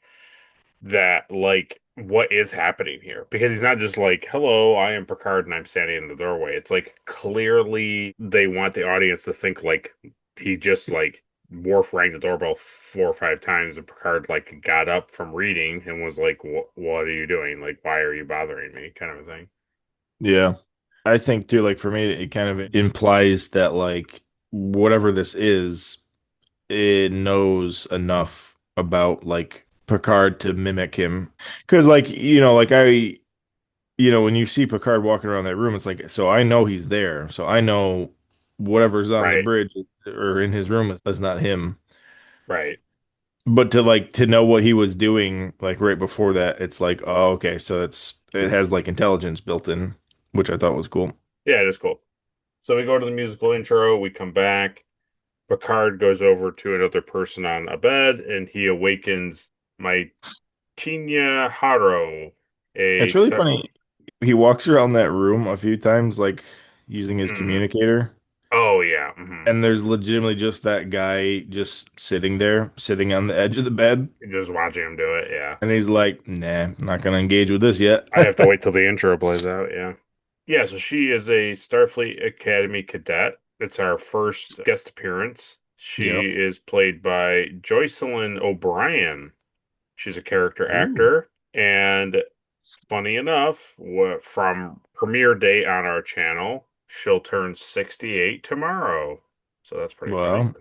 that like what is happening here? Because he's not just like, hello, I am Picard and I'm standing in the doorway. It's like clearly they want the audience to think like he just like Worf rang the doorbell 4 or 5 times and Picard like got up from reading and was like, what are you doing? Like, why are you bothering me? Kind of a thing. Yeah. I think too, like for me, it kind of implies that like whatever this is, it knows enough about like Picard to mimic him. Because like, like when you see Picard walking around that room, it's like, so I know he's there. So I know whatever's on the Right, bridge or in his room is not him. right. But to know what he was doing like right before that, it's like, oh, okay, so it has like intelligence built in, which I thought was cool. Yeah, it is cool. So we go to the musical intro, we come back. Picard goes over to another person on a bed and he awakens my Tinya Haro, a It's really star. funny. He walks around that room a few times, like using his Mm. communicator, Oh yeah, and there's legitimately just that guy just sitting there, sitting on the edge of the bed, just watching him do it. Yeah, and he's like, "Nah, I'm not gonna engage with this yet." I have to wait till the intro plays out. Yeah, yeah. So she is a Starfleet Academy cadet. It's our first guest appearance. Yep. She is played by Joycelyn O'Brien. She's a character Ooh. actor, and funny enough, from premiere date on our channel, she'll turn 68 tomorrow. So that's pretty funny. Well,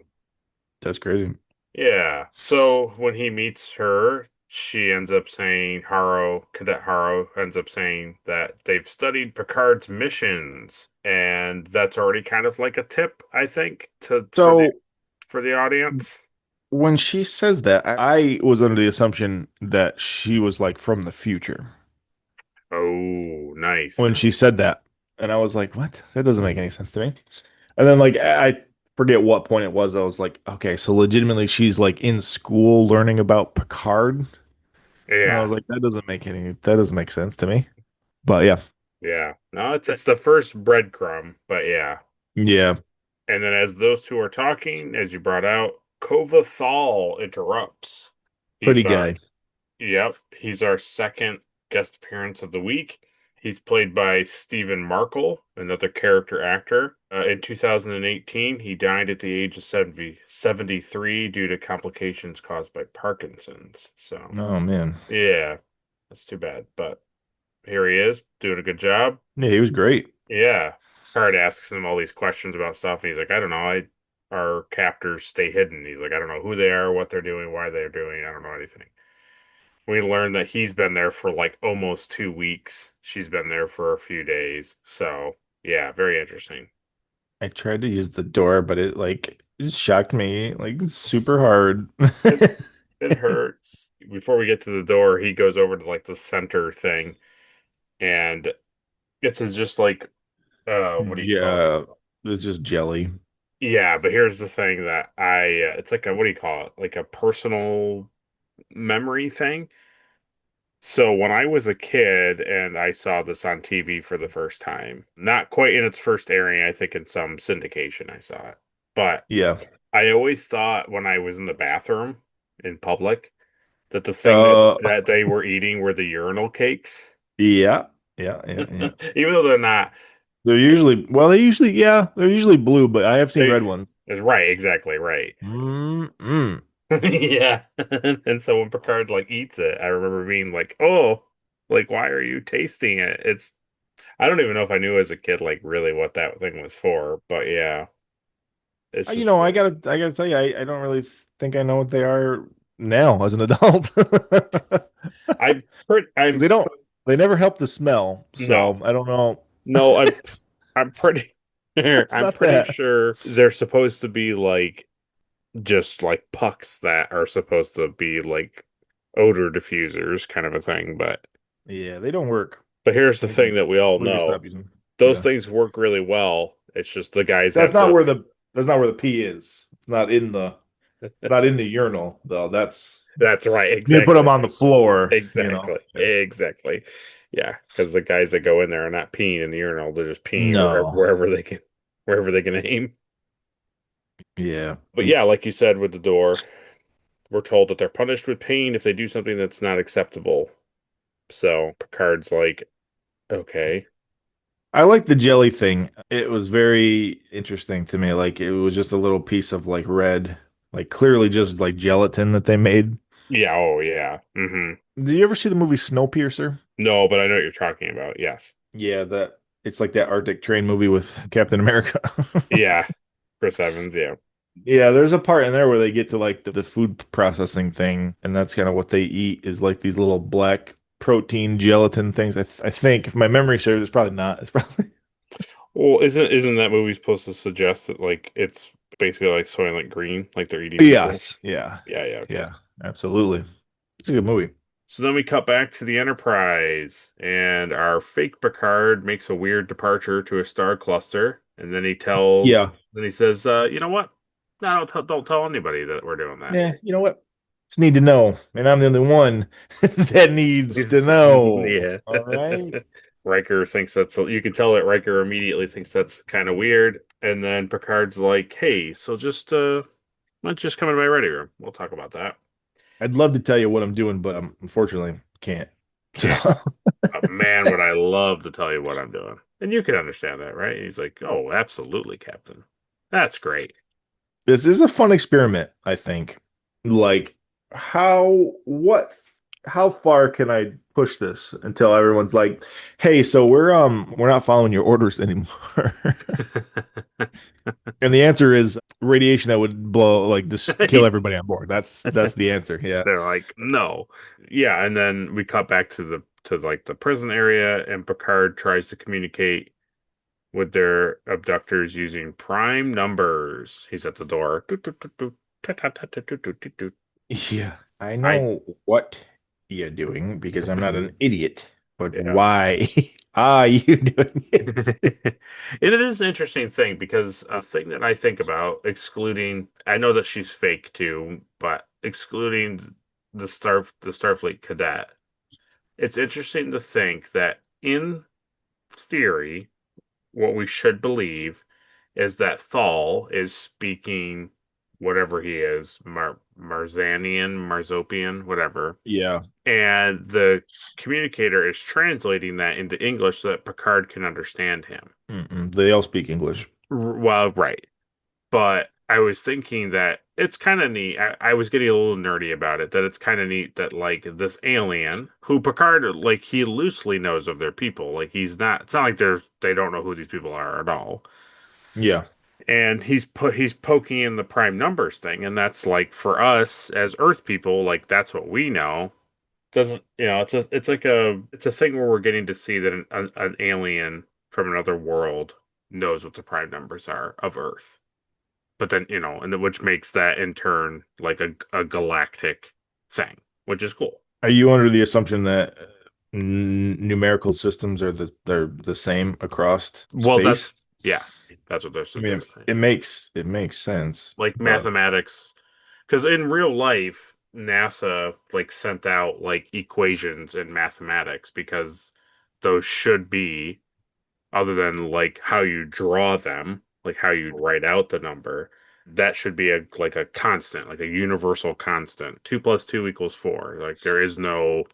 that's crazy. Yeah. So when he meets her, she ends up saying, Cadet Haro ends up saying that they've studied Picard's missions. And that's already kind of like a tip, I think, to So for the audience. when she says that, I was under the assumption that she was like from the future Oh, when nice. she said that, and I was like, "What? That doesn't make any sense to me." And then like I forget what point it was. I was like, "Okay, so legitimately she's like in school learning about Picard." And I Yeah. was like, that doesn't make sense to me. But yeah. Yeah. No, it's the first breadcrumb, but yeah. Yeah, And then as those two are talking, as you brought out, Kova Thal interrupts. pretty He's our guy. Yep, he's our second guest appearance of the week. He's played by Stephen Markle, another character actor. In 2018, he died at the age of 73 due to complications caused by Parkinson's. So, Oh man. yeah, that's too bad. But here he is, doing a good job. Yeah, he was great. Yeah. Picard asks him all these questions about stuff, and he's like, I don't know. Our captors stay hidden. He's like, I don't know who they are, what they're doing, why they're doing. I don't know anything. We learned that he's been there for like almost 2 weeks. She's been there for a few days. So, yeah, very interesting. I tried to use the door, but it shocked me like super hard. It it hurts. Before we get to the door, he goes over to like the center thing and it's just like what do you call it? Yeah, it's just jelly. Yeah, but here's the thing that it's like a what do you call it? Like a personal memory thing. So when I was a kid and I saw this on TV for the first time, not quite in its first airing, I think in some syndication I saw it. But Yeah. I always thought when I was in the bathroom in public that the thing Uh, that they were eating were the urinal cakes. yeah, yeah. Even though they're not. They're usually blue, but I have seen They red ones. right, exactly right. Mm-mm. Yeah. And so when Picard like eats it, I remember being like, "Oh, like why are you tasting it?" It's I don't even know if I knew as a kid like really what that thing was for, but yeah, it's You just know, I gotta tell you, I don't really think I know what they are now as an adult. I'm They don't, they never help the smell, no. so I don't know. No, I'm pretty It's I'm not pretty that. sure they're supposed to be like just like pucks that are supposed to be like odor diffusers kind of a thing, Yeah, they don't work. but here's the We thing can that we all we can know. stop using them. Those Yeah. things work really well. It's just the guys That's have not the where that's not where the pee is. It's not in the urinal though. That's That's right, you need to put them exactly. on the floor, you know. Exactly. Exactly. Yeah, because the guys that go in there are not peeing in the urinal, they're just peeing No. wherever they can aim. Yeah. But yeah, like you said with the door, we're told that they're punished with pain if they do something that's not acceptable. So Picard's like, okay. I like the jelly thing. It was very interesting to me. Like it was just a little piece of like red, like clearly just like gelatin that they made. Yeah, oh yeah. Did you ever see the movie Snowpiercer? No, but I know what you're talking about. Yes. Yeah, that it's like that Arctic Train movie with Captain America. Yeah. Chris Evans, yeah. Yeah, there's a part in there where they get to like the food processing thing, and that's kind of what they eat is like these little black protein gelatin things. I think if my memory serves, it's probably not. It's probably Well, isn't that movie supposed to suggest that like it's basically like Soylent Green, like they're eating people? yes, yeah, Yeah, yeah, okay. yeah, absolutely. It's a good movie. So then we cut back to the Enterprise, and our fake Picard makes a weird departure to a star cluster, and Yeah, then he says, "You know what? No, don't tell anybody that we're doing that." yeah. You know what? Just need to know, and I'm the only one that needs to know. Yeah. All right. Riker thinks that's you can tell that Riker immediately thinks that's kind of weird, and then Picard's like, "Hey, so just let's just come into my ready room. We'll talk about that." I'd love to tell you what I'm doing, but unfortunately can't. So Can't. Man, would I love to tell you what I'm doing. And you can understand that, right? And he's like, "Oh, absolutely, Captain. That's great." this is a fun experiment, I think. Like what how far can I push this until everyone's like, "Hey, so we're not following your orders anymore." And the answer is radiation that would blow like just kill everybody on board. That's the answer. Yeah. They're like, "No." Yeah, and then we cut back to the prison area and Picard tries to communicate with their abductors using prime numbers. He's at the door. Toot, toot, toot, toot, toot, toot, toot, toot, toot, toot, toot. Yeah. I I know what you're doing because I'm not an idiot. But yeah. why are you doing it? And it is an interesting thing because a thing that I think about, excluding, I know that she's fake too, but excluding the Starfleet cadet, it's interesting to think that in theory, what we should believe is that Thal is speaking whatever he is, Marzanian, Marzopian, whatever, Yeah. and the communicator is translating that into English so that Picard can understand him. They all speak English. Well, right. But I was thinking that it's kind of neat. I was getting a little nerdy about it, that it's kind of neat that, like, this alien, who Picard, like, he loosely knows of their people. Like, it's not like they don't know who these people are at all. Yeah. And he's poking in the prime numbers thing. And that's like, for us as Earth people, like, that's what we know. Doesn't it's a thing where we're getting to see that an alien from another world knows what the prime numbers are of Earth. But then, and which makes that in turn like a galactic thing, which is cool. Are you under the assumption that numerical systems are the same across Well, space? yes, that's what they're I mean, suggesting. it makes sense, Like but mathematics, because in real life, NASA like sent out like equations in mathematics because those should be, other than like how you draw them, like how you write out the number, that should be a constant, like a universal constant. 2 + 2 = 4. Like there's no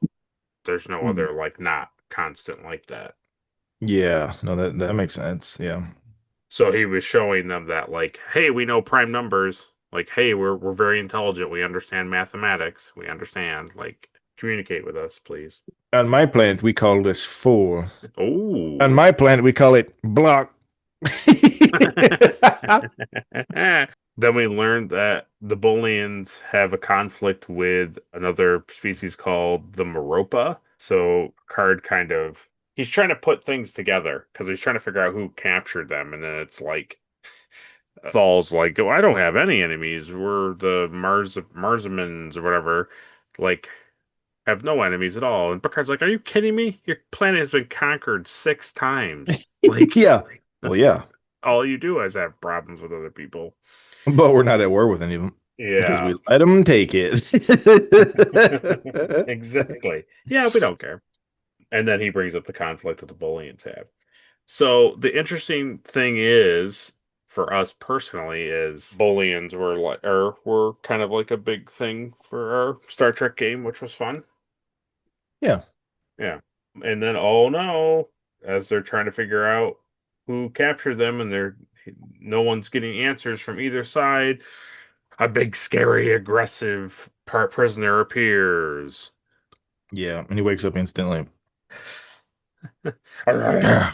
Hmm. other like not constant like that. Yeah, no, that makes sense. Yeah. So he was showing them that like, hey, we know prime numbers. Like, hey, we're very intelligent. We understand mathematics. We understand. Like, communicate with us, please. On my planet, we call this four. On Oh. my planet, we call it block. Then we learned that the Booleans have a conflict with another species called the Meropa. So Card kind of he's trying to put things together because he's trying to figure out who captured them, and then it's like Thal's like, oh, I don't have any enemies. We're the Marsamans or whatever. Like, have no enemies at all. And Picard's like, are you kidding me? Your planet has been conquered 6 times. Like, Yeah. Well, yeah. all you do is have problems with other people. But we're not at war with any of them because Yeah, we let them take it. exactly. Yeah, we don't care. And then he brings up the conflict that the Booleans have. So the interesting thing is, for us personally, is Booleans were kind of like a big thing for our Star Trek game, which was fun. Yeah. Yeah. And then, oh no, as they're trying to figure out who captured them, and no one's getting answers from either side, a big, scary, aggressive part prisoner appears. Yeah. And he wakes up instantly. All right. Yeah.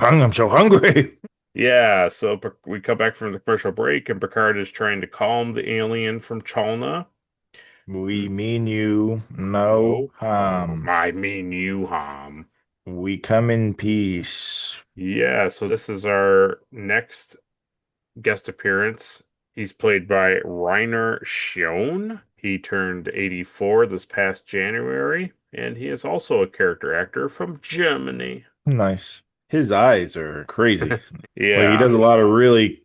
I'm so hungry. Yeah, so we come back from the commercial break, and Picard is trying to calm the alien from Chalna. We mean you no No harm. harm. I mean you harm. We come in peace. Yeah, so this is our next guest appearance. He's played by Rainer Schoen. He turned 84 this past January, and he is also a character actor from Germany. Nice. His eyes are crazy. Like he Yeah, does a lot of really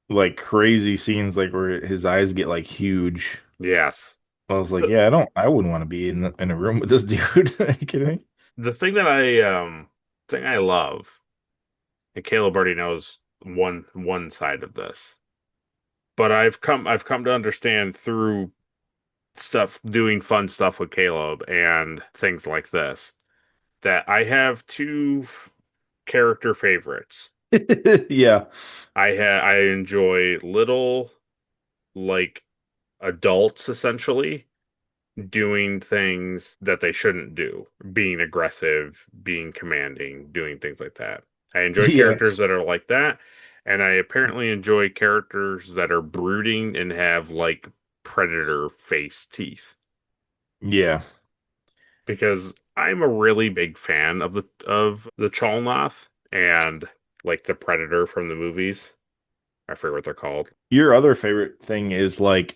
like crazy scenes like where his eyes get like huge. yes. I was like, The, yeah, I wouldn't want to be in a room with this dude. Are you kidding me? the thing I love, and Caleb already knows one side of this, but I've come to understand through doing fun stuff with Caleb and things like this, that I have two character favorites. Yeah. I enjoy little like adults essentially doing things that they shouldn't do, being aggressive, being commanding, doing things like that. I enjoy Yeah. characters that are like that, and I apparently enjoy characters that are brooding and have like predator face teeth, Yeah. because I'm a really big fan of the Chalnoth and like the predator from the movies. I forget what they're called. Your other favorite thing is like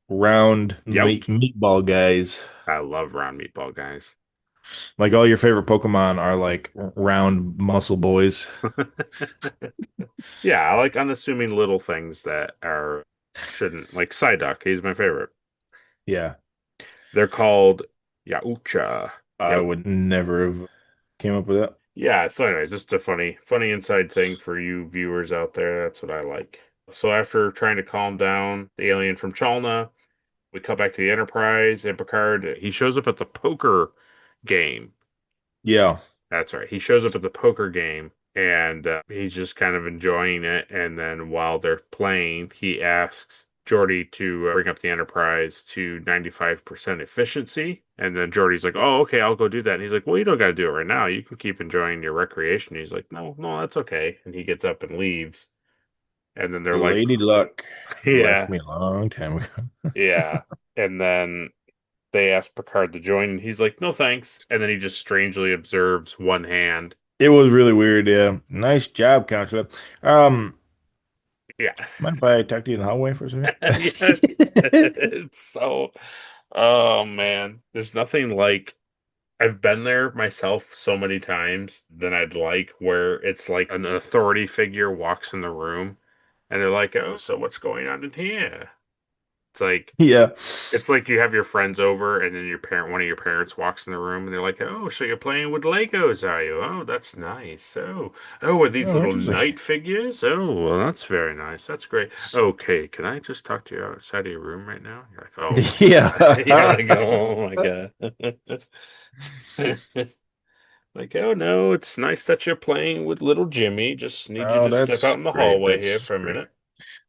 round Yep. meatball guys. I love round meatball guys. Like all your favorite Pokemon are like round muscle boys. Yeah, I like unassuming little things that are shouldn't, like Psyduck. He's my favorite. Yeah. They're called Yaucha. I Yep. would never have came up with that. Yeah, so anyways, just a funny inside thing for you viewers out there. That's what I like. So after trying to calm down the alien from Chalna, we cut back to the Enterprise, and Picard, he shows up at the poker game. Yeah. That's right. He shows up at the poker game, and he's just kind of enjoying it. And then while they're playing, he asks Geordi to bring up the Enterprise to 95% efficiency. And then Geordi's like, oh, okay, I'll go do that. And he's like, well, you don't got to do it right now. You can keep enjoying your recreation. He's like, no, no, that's okay. And he gets up and leaves. And then they're like, Lady Luck yeah, left me a long time ago. yeah. And then they ask Picard to join, and he's like, no thanks. And then he just strangely observes one hand It was really weird. Yeah. Nice job, Contra. Um, Yeah. mind if I talk to you in the hallway for a Yeah. second? It's so, oh man, there's nothing like I've been there myself so many times than I'd like where it's like an authority figure walks in the room and they're like, "Oh, so what's going on in here?" It's like Yeah. it's like you have your friends over and then one of your parents walks in the room and they're like, "Oh, so you're playing with Legos, are you? Oh, that's nice. Oh, are these Oh, little interesting. knight figures? Oh, well, that's very nice. That's great. Okay, can I just talk to you outside of your room right now?" You're like, "Oh my God." You're Yeah. like, "Oh my God." Like, oh no, it's nice that you're playing with little Jimmy. Just need you Oh, to step out that's in the great. hallway here That's for a great. minute.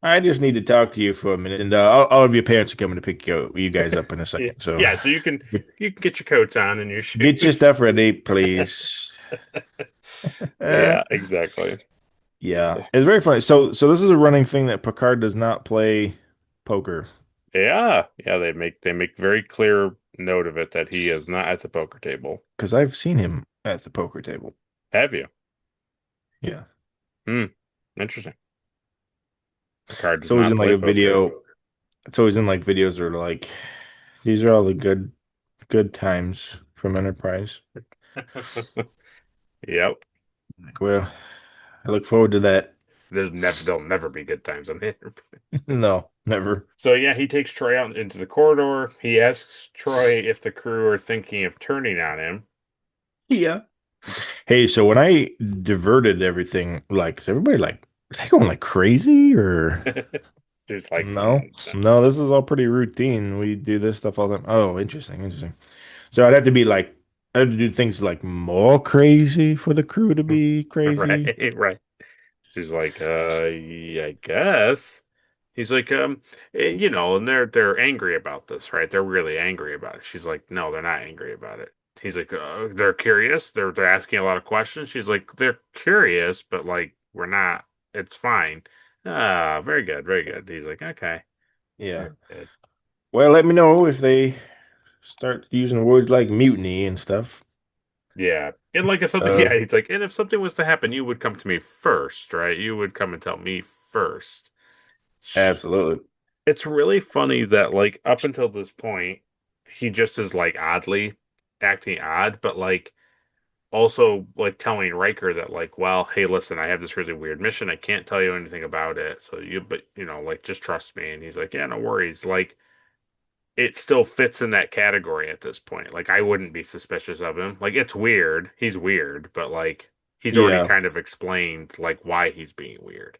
I just need to talk to you for a minute, and all of your parents are coming to pick you guys up in a Yeah, second. So yeah. So you can get your coats on and your get your shoes. stuff ready, please. Uh, Yeah, exactly. yeah, it's very funny. So this is a running thing that Picard does not play poker Yeah, yeah. They make very clear note of it that he is not at the poker table. because I've seen him at the poker table. Have you? Yeah, Hmm. Interesting. Picard it's does always not in like play a poker. video. It's always in like videos that are like, these are all the good times from Enterprise. Yep. Like, well, I look forward to that. There'll never be good times on here. No, never. So yeah, he takes Troy out into the corridor. He asks Troy if the crew are thinking of turning on him. Yeah. Hey, so when I diverted everything, like, is everybody like, are they going like crazy or Just like, no? No, this is all pretty routine. We do this stuff all the time. Oh, interesting, interesting. So I'd have to be like, I'd have to do things like more crazy for the crew to be crazy. right, right. She's like, yeah, I guess. He's like, and they're angry about this, right? They're really angry about it. She's like, no, they're not angry about it. He's like, they're curious. They're asking a lot of questions. She's like, they're curious, but like, we're not. It's fine. Ah, very good, very good. He's like, okay, Yeah. very good. Well, let me know if they start using words like mutiny and stuff. Yeah, and like if something, Uh, yeah, he's like, and if something was to happen, you would come to me first, right? You would come and tell me first. absolutely. It's really funny that like up until this point, he just is like oddly acting odd, but like also like telling Riker that like, well, hey, listen, I have this really weird mission. I can't tell you anything about it. So but like just trust me. And he's like, yeah, no worries. Like it still fits in that category at this point. Like I wouldn't be suspicious of him. Like it's weird. He's weird, but like he's already Yeah. kind of explained like why he's being weird.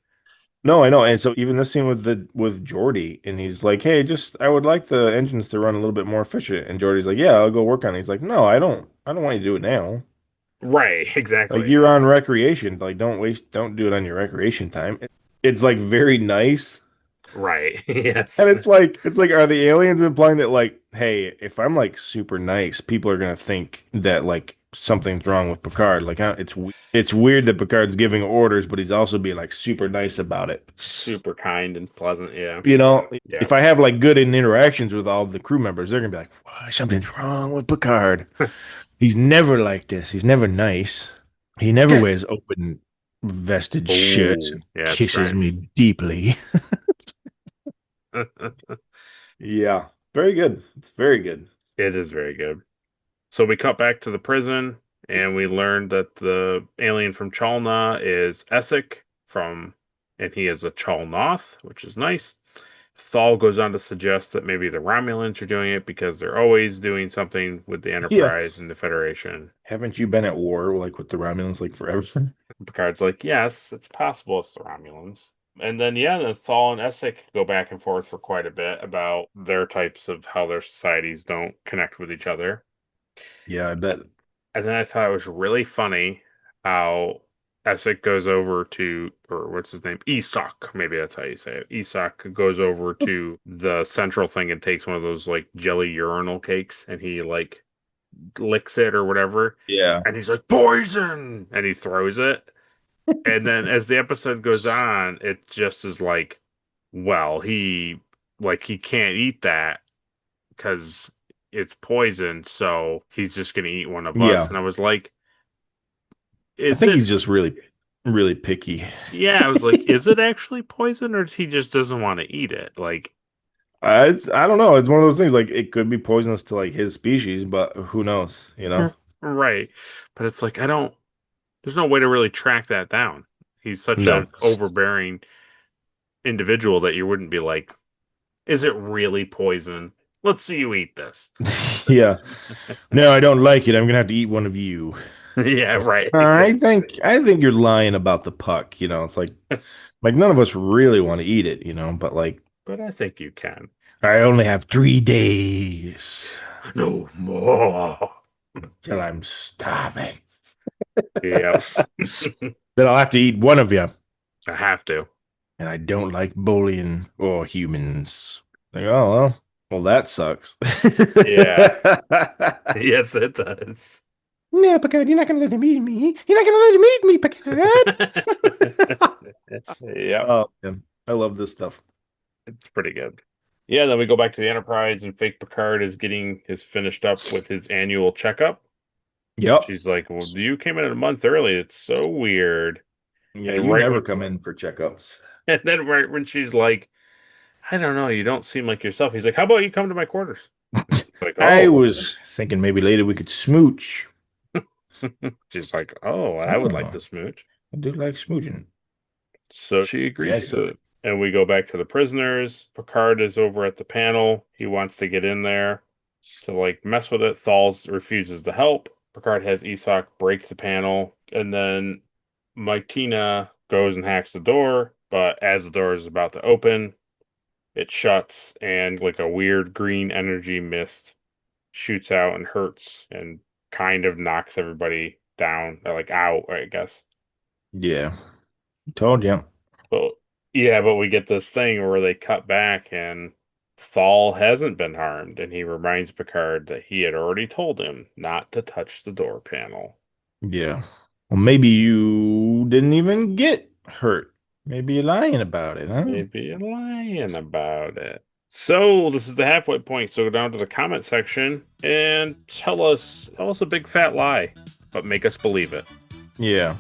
No, I know. And so even this scene with the with Geordi, and he's like, "Hey, just I would like the engines to run a little bit more efficient." And Geordi's like, "Yeah, I'll go work on it." He's like, "No, I don't want you to do it now. Right, Like exactly. you're on recreation. Like don't do it on your recreation time." It's like very nice. Right. And Yes. it's like, are the aliens implying that like, hey, if I'm like super nice, people are gonna think that like something's wrong with Picard? Like, it's weird that Picard's giving orders, but he's also being like super nice about it. Super kind and pleasant. Yeah. You know, Yeah. if I have like good interactions with all the crew members, they're gonna be like, "Why, something's wrong with Picard. He's never like this. He's never nice. He never wears open vested shirts Oh, and yeah, that's kisses right. me deeply." Yeah, very good. It's very good. It is very good. So we cut back to the prison and we learned that the alien from Chalna is Essek and he is a Chalnoth, which is nice. Thal goes on to suggest that maybe the Romulans are doing it because they're always doing something with the Yeah. Enterprise and the Federation. Haven't you been at war like with the Romulans like forever? Picard's like, yes, it's possible it's the Romulans. And then, yeah, then Thal and Essek go back and forth for quite a bit about their types of how their societies don't connect with each other. Yeah, I bet. And then I thought it was really funny how Essek goes over to, or what's his name? Isak, maybe that's how you say it. Isak goes over to the central thing and takes one of those like jelly urinal cakes and he like licks it or whatever. Yeah. And he's like, poison! And he throws it. And then as the episode goes on, it just is like, well, he can't eat that because it's poison, so he's just gonna eat one of us. Yeah. And I was like, I is think it? he's just really, really picky. Yeah, I was like, is it actually poison, or he just doesn't want to eat it? Like, I don't know. It's one of those things like it could be poisonous to like his species, but who knows, you know? right. But it's like, I don't, there's no way to really track that down. He's such No. an overbearing individual that you wouldn't be like, is it really poison? Let's see you eat this. Yeah. No, I don't like it. I'm gonna have to eat one of you. Yeah, right. I think you're lying about the puck, you know. It's like none of us really want to eat it, you know, but like But I think you can. I only have 3 days No more. till I'm starving. Yeah. Then I'll have to eat one of you. I have to. And I don't like bullying or humans. Like, oh well, that sucks. Yeah. Yes, it does. No, Picard, you're not gonna let him eat me. You're not gonna let him eat me, Picard. Yep. Oh, man. I love this stuff. It's pretty good. Yeah, then we go back to the Enterprise, and fake Picard is getting his finished up with his annual checkup. Yep. She's like, "Well, you came in a month early. It's so weird." Yeah, And you right never when, come in for checkups. and then right when she's like, "I don't know, you don't seem like yourself." He's like, "How about you come to my quarters?" Like, I oh. was thinking maybe later we could smooch. She's like, "Oh, I would like Oh, to smooch." I do like smooching. So she agrees Yes. to it. And we go back to the prisoners. Picard is over at the panel. He wants to get in there to like mess with it. Thals refuses to help. Picard has Isak break the panel, and then Martina goes and hacks the door. But as the door is about to open, it shuts, and like a weird green energy mist shoots out and hurts and kind of knocks everybody down, or like out, I guess. Yeah. Told you. But yeah, but we get this thing where they cut back and Thal hasn't been harmed, and he reminds Picard that he had already told him not to touch the door panel. Yeah. Well, maybe you didn't even get hurt. Maybe you're lying about it, huh? Maybe you're lying about it. So this is the halfway point. So go down to the comment section and tell us a big fat lie, but make us believe it. Yeah.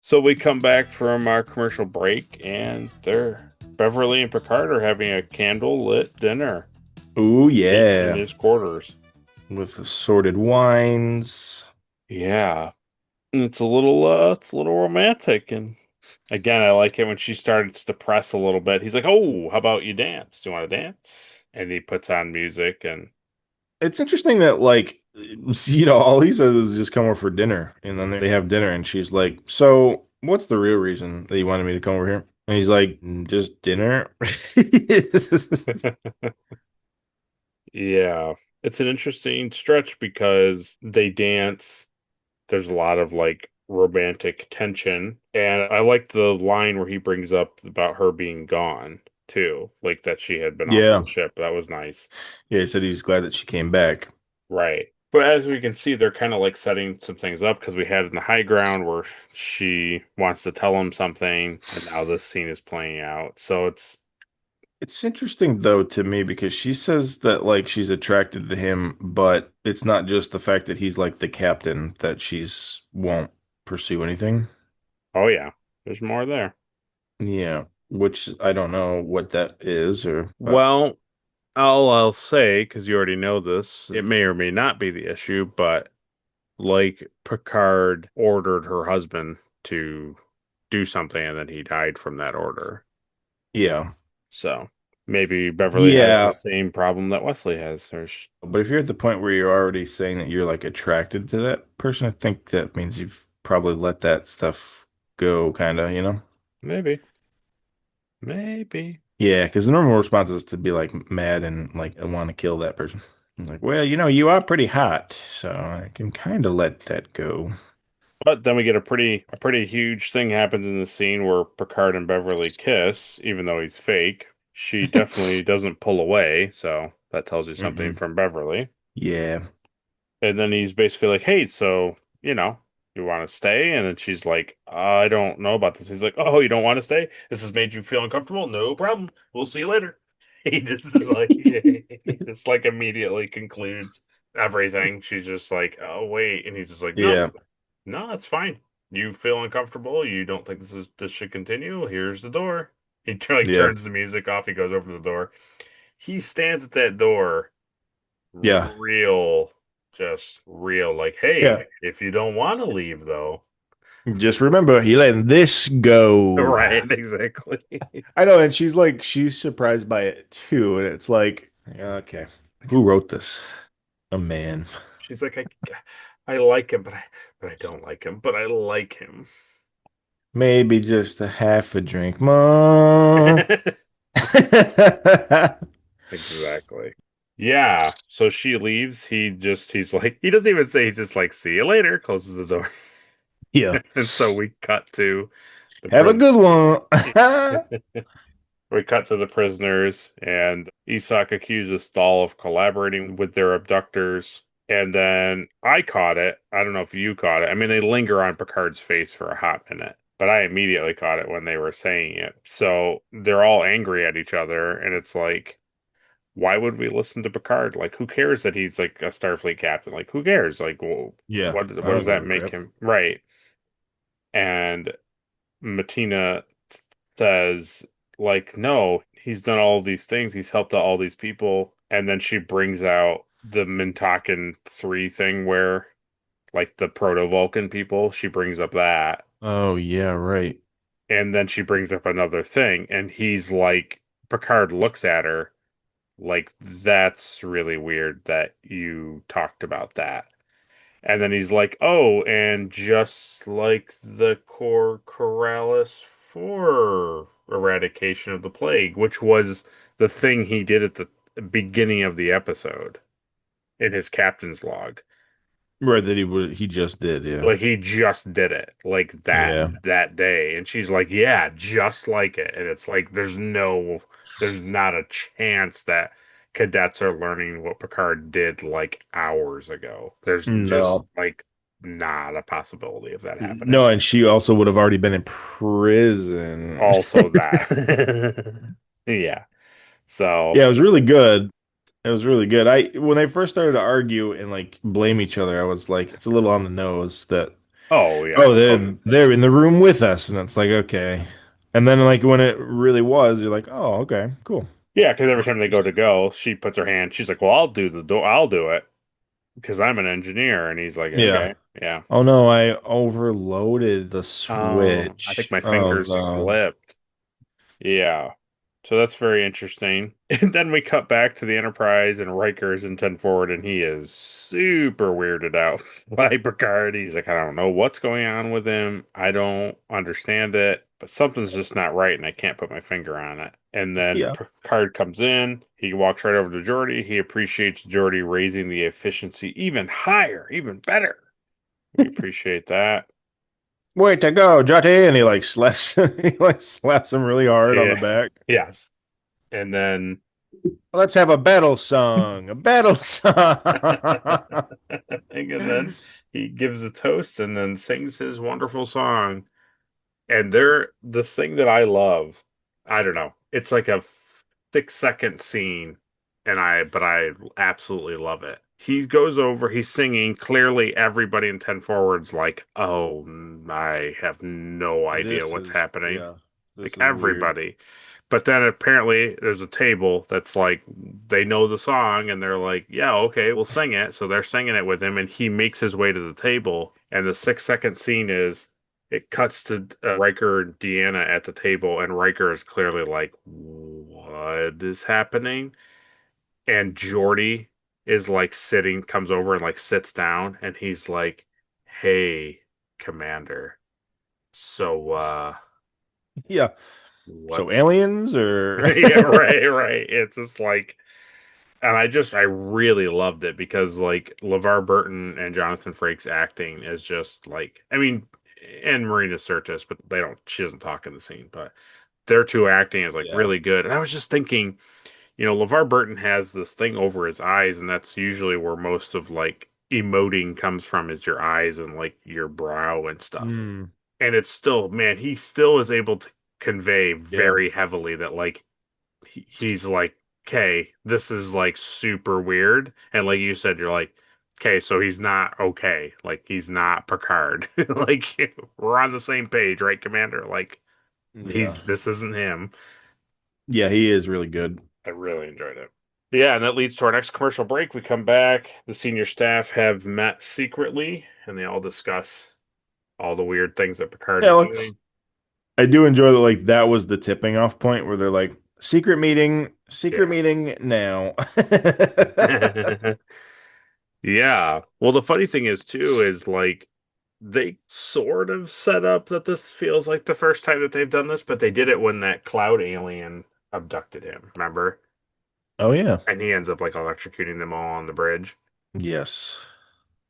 So we come back from our commercial break, and Beverly and Picard are having a candle lit dinner Ooh, in yeah. his quarters. With assorted wines. Yeah, and it's a little romantic. And again, I like it when she starts to press a little bit. He's like, "Oh, how about you dance? Do you want to dance?" And he puts on music, and It's interesting that, like, all he says is just come over for dinner. And then they have dinner, and she's like, so what's the real reason that you wanted me to come over here? And he's like, just dinner. yeah, it's an interesting stretch because they dance. There's a lot of like romantic tension. And I like the line where he brings up about her being gone too, like that she had been off Yeah. the ship. That was nice. Yeah, he said he's glad that she came back. Right. But as we can see, they're kind of like setting some things up because we had in the high ground where she wants to tell him something, and now this scene is playing out. So It's interesting though to me because she says that like she's attracted to him, but it's not just the fact that he's like the captain that she's won't pursue anything. oh yeah, there's more there. Yeah, which I don't know what that is but Well, all I'll say, because you already know this, it may or may not be the issue, but like Picard ordered her husband to do something and then he died from that order. yeah. So maybe Beverly has the Yeah, same problem that Wesley has. but if you're at the point where you're already saying that you're like attracted to that person, I think that means you've probably let that stuff go, kind of, you know? Maybe. Maybe. Yeah, because the normal response is to be like mad and like I want to kill that person. Like, well, you are pretty hot, so I can kind of let that go. But then we get a pretty huge thing happens in the scene where Picard and Beverly kiss, even though he's fake. She definitely doesn't pull away, so that tells you something Mm-mm. from Beverly. Yeah. And then he's basically like, "Hey, so, you want to stay? And then she's like, I don't know about this. He's like, oh, you don't want to stay? This has made you feel uncomfortable? No problem. We'll see you later. He just is like, he just like immediately concludes everything. She's just like, oh, wait. And he's just like, no, Yeah. no, it's fine. You feel uncomfortable. You don't think this should continue. Here's the door. He like Yeah. turns the music off. He goes over to the door. He stands at that door Yeah. real, just real, like, Yeah. hey, if you don't want to leave, though. Just remember, he letting this go. Right, exactly. I know, and she's surprised by it too, and it's like, okay, who wrote this? A man. She's like, I like him, but I don't like him, but I like him. Maybe just a half a drink more. Exactly. Yeah. So she leaves. He's like, he doesn't even say, he's just like, see you later, closes the door. Yeah. And so we cut to the Have a good one. We cut to the prisoners, and Isak accuses Stahl of collaborating with their abductors. And then I caught it. I don't know if you caught it. I mean, they linger on Picard's face for a hot minute, but I immediately caught it when they were saying it. So they're all angry at each other, and it's like, why would we listen to Picard? Like, who cares that he's like a Starfleet captain? Like, who cares? Like, well, Yeah, what I does don't give that a make crap. him? Right. And Martina says, like, no, he's done all of these things. He's helped out all these people. And then she brings out the Mintakan 3 thing where, like, the Proto-Vulcan people, she brings up that. Oh yeah, right. And then she brings up another thing. And he's like, Picard looks at her like, that's really weird that you talked about that. And then he's like, oh, and just like the core Corrales 4 eradication of the plague, which was the thing he did at the beginning of the episode in his captain's log. Right, that he just did, yeah. Like he just did it like Yeah. that day. And she's like, yeah, just like it. And it's like there's not a chance that cadets are learning what Picard did like hours ago. There's just No. like not a possibility of that happening. No, and she also would have already been in prison. Also that. Yeah. So Yeah, it was really good. It was really good. I when they first started to argue and like blame each other, I was like, it's a little on the nose that oh yeah. oh they're in the room with us, and it's like okay. And then like when it really was, you're like, oh okay, cool. Yeah, because every time they go, she puts her hand, she's like, well, I'll do the door, I'll do it because I'm an engineer. And he's like, Yeah. okay, yeah. Oh no, I overloaded the Oh, I think switch. my Oh fingers no. slipped. Yeah. So that's very interesting. And then we cut back to the Enterprise and Riker's in 10 forward, and he is super weirded out by Picard. He's like, I don't know what's going on with him. I don't understand it, but something's just not right, and I can't put my finger on it. And then Yeah. Picard comes in. He walks right over to Geordi. He appreciates Geordi raising the efficiency even higher, even better. We appreciate that. Way to go, Jotty! And he like slaps he like slaps him really hard on the Yeah. back. Yes. And then Let's have a battle song. A battle song. and then he gives a toast and then sings his wonderful song. And there, this thing that I love, I don't know, it's like a 6 second scene, but I absolutely love it. He goes over, he's singing. Clearly, everybody in 10 forwards like, oh, I have no idea This what's is happening. yeah. This Like is weird. everybody. But then apparently there's a table that's like they know the song and they're like, yeah, okay, we'll sing it. So they're singing it with him and he makes his way to the table. And the 6 second scene is it cuts to Riker and Deanna at the table, and Riker is clearly like, what is happening? And Geordi is like comes over and like sits down, and he's like, hey, Commander. So Yeah. So what's aliens or yeah, right, right. It's just like, and I really loved it because like LeVar Burton and Jonathan Frakes acting is just like, I mean, and Marina Sirtis, but she doesn't talk in the scene, but their two acting is like yeah. really good. And I was just thinking, LeVar Burton has this thing over his eyes, and that's usually where most of like emoting comes from is your eyes and like your brow and stuff. Mm, And it's still, man, he still is able to convey yeah. very heavily that like he's like, okay, this is like super weird. And like you said, you're like, okay, so he's not okay. Like he's not Picard. Like we're on the same page, right, Commander? Like Yeah. this isn't him. Yeah, he is really good. I really enjoyed it. Yeah, and that leads to our next commercial break. We come back. The senior staff have met secretly, and they all discuss all the weird things that Picard Yeah, is like, doing. I do enjoy that like that was the tipping off point where they're like, secret Yeah. meeting now. Yeah. Well, the funny thing is too is like they sort of set up that this feels like the first time that they've done this, but they did it when that cloud alien abducted him, remember? Oh yeah. And he ends up like electrocuting them all on the bridge. Yes.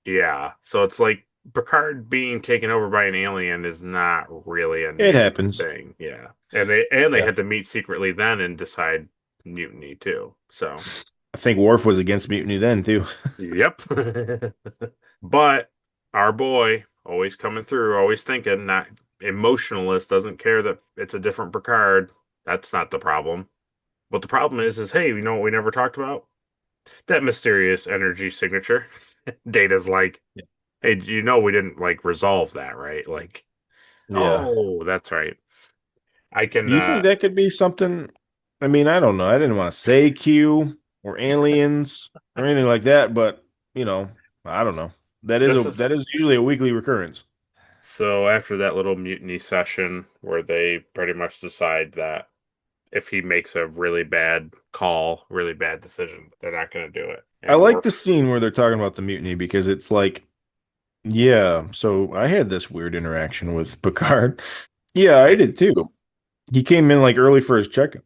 Yeah. So it's like Picard being taken over by an alien is not really a It new happens. thing. Yeah. And they Yeah. had to meet secretly then and decide mutiny too. So I think Worf was against mutiny then too. yep. But our boy, always coming through, always thinking, not emotionalist, doesn't care that it's a different Picard. That's not the problem. What the problem is hey, you know what we never talked about? That mysterious energy signature. Data's like, Yeah. hey, you know we didn't like resolve that, right? Like, Yeah. oh, that's right. I can Do you think that could be something? I mean, I don't know. I didn't want to say Q or aliens or anything like that, but you know, I don't know. this is That is usually a weekly recurrence. so after that little mutiny session where they pretty much decide that if he makes a really bad call, really bad decision, they're not going to do it. I And like the Worf, scene where they're talking about the mutiny because it's like, yeah, so I had this weird interaction with Picard. Yeah, I did too. He came in like early for his checkup,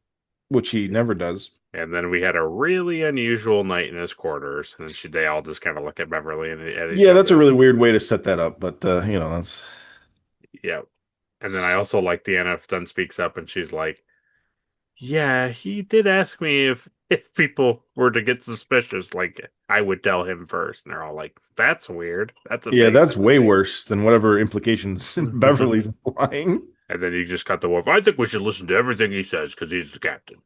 which he never does. and then we had a really unusual night in his quarters, and then they all just kind of look at Beverly and at each Yeah, that's a other. really weird way to set that up, but you know, that's Yeah. And then I also like Deanna Dunn speaks up and she's like, yeah, he did ask me if people were to get suspicious, like I would tell him first. And they're all like, "That's weird. That's a yeah, big." that's way worse than whatever implications Beverly's implying. And then you just cut the wolf. I think we should listen to everything he says because he's the captain.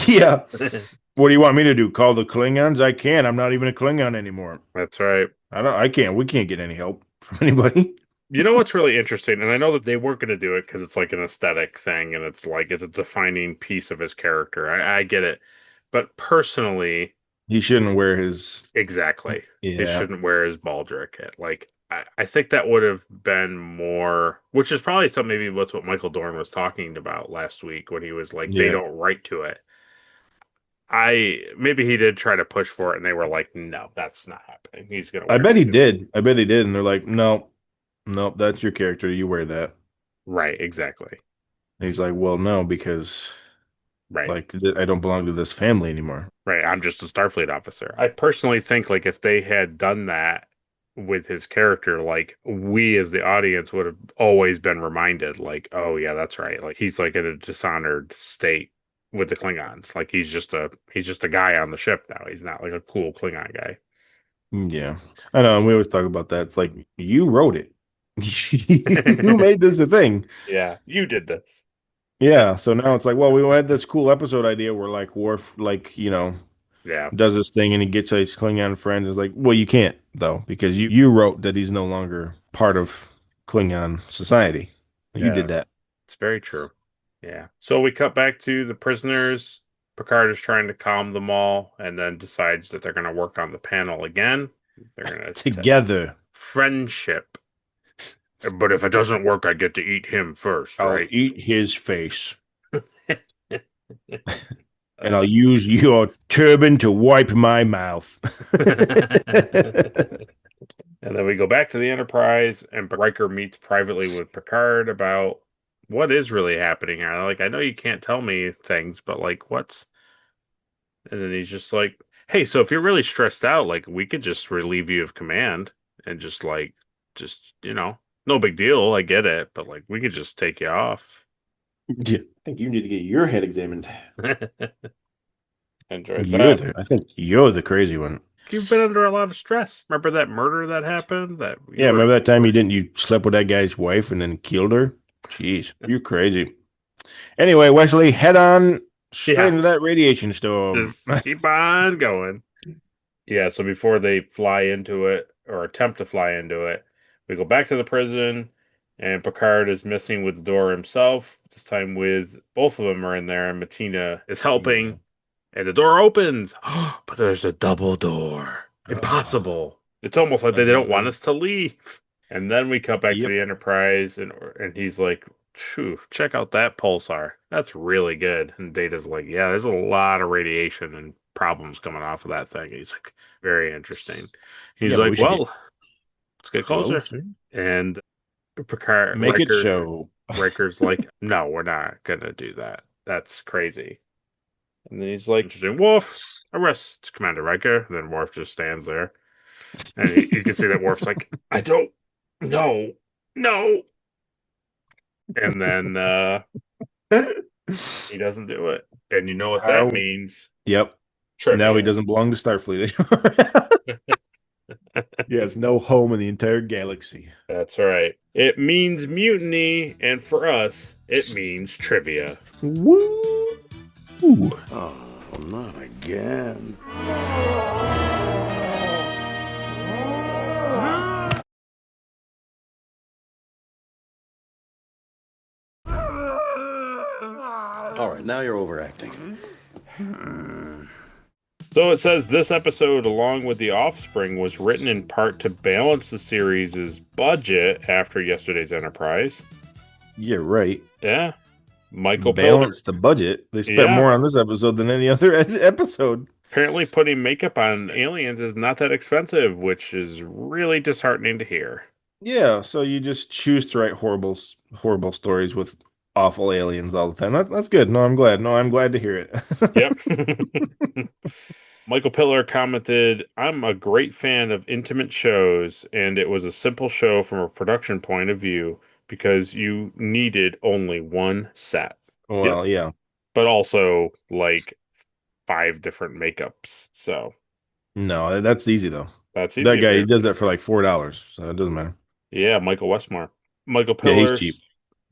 Yeah. What do you want me to do? Call the Klingons? I can't. I'm not even a Klingon anymore. That's right. I can't. We can't get any help from anybody. You know what's really interesting, and I know that they weren't going to do it because it's like an aesthetic thing, and it's like it's a defining piece of his character. I get it, but personally, He shouldn't wear his exactly. He yeah. shouldn't wear his baldric. Like I think that would have been more, which is probably some maybe what's what Michael Dorn was talking about last week when he was like they Yeah. don't write to it. I maybe he did try to push for it, and they were like, no, that's not happening. He's gonna I wear bet he it. did. I bet he did. And they're like, no, nope, that's your character. You wear that. Right, exactly. And he's like, well, no, because Right. like I don't belong to this family anymore. Right. I'm just a Starfleet officer. I personally think like if they had done that with his character, like we as the audience would have always been reminded, like, oh yeah, that's right. Like he's like in a dishonored state with the Klingons. Like he's just a guy on the ship now. He's not like a cool Klingon guy. Yeah. I know. And we always talk about that. It's like you wrote it. You made this a thing. Yeah, you did this. Yeah. So now it's like, well, we had this cool episode idea where like Worf, like, you know, Yeah. does this thing and he gets his Klingon friends. It's like, well, you can't though, because you wrote that he's no longer part of Klingon society. You Yeah. did that. It's very true. Yeah. So we cut back to the prisoners. Picard is trying to calm them all and then decides that they're going to work on the panel again. They're going to Together. friendship. But if it doesn't work, I get to eat him first, I'll right? eat his face. And I'll use your turban to wipe my mouth. And then we go back to the Enterprise, and Riker meets privately with Picard about what is really happening here. Like, I know you can't tell me things, but like, what's. And then he's just like, hey, so if you're really stressed out, like, we could just relieve you of command and just, like, no big deal. I get it, but like, we could just take you off. Yeah, I think you need to get your head examined. Enjoyed that. I think you're the crazy one. you've been under a lot of stress. Remember that murder that happened? Yeah, remember that time you slept with that guy's wife and then killed her? Jeez, you're crazy. Anyway, Wesley, head on straight Yeah, into that radiation storm. just keep on going. Yeah, so before they fly into it or attempt to fly into it, we go back to the prison, and Picard is messing with the door himself. This time with both of them are in there, and Martina is helping, and the door opens. But there's a double door. Impossible. It's almost like they don't want us to leave. And then we cut back to Yep. the Enterprise, and he's like, "Phew, check out that pulsar. That's really good." And Data's like, "Yeah, there's a lot of radiation and problems coming off of that thing." He's like, "Very interesting." He's Yeah, but we like, should get "Well, let's get closer." And Picard, Make it show. Riker's like, "No, we're not gonna do that. That's crazy." And then he's like, "Interesting. Worf, arrest Commander Riker." And then Worf just stands there, and you can see that Worf's like, "I don't know, no." And then he doesn't do it, and you know what that means? Yep. Trivia. Now he doesn't belong to Starfleet anymore. He has no home in the entire galaxy. That's right. It means mutiny, and for us, it means trivia. Woo! Oh, not again. All right, now you're overacting. So it says this episode, along with The Offspring, was written in part to balance the series' budget after yesterday's Enterprise. Yeah, right. Yeah. Michael Balance the budget. They spent more on this episode than any other episode. Apparently putting makeup on aliens is not that expensive, which is really disheartening to hear. Yeah, so you just choose to write horrible stories with awful aliens all the time. That's good. No, I'm glad. No, I'm glad to hear it. Yep. Michael Pillar commented, "I'm a great fan of intimate shows, and it was a simple show from a production point of view because you needed only one set." Well, yeah. But also like 5 different makeups. So No, that's easy though. that's easy. That guy, he does that for like $4, so it doesn't matter. Yeah, Michael Westmore. Michael Yeah, Pillars, he's cheap.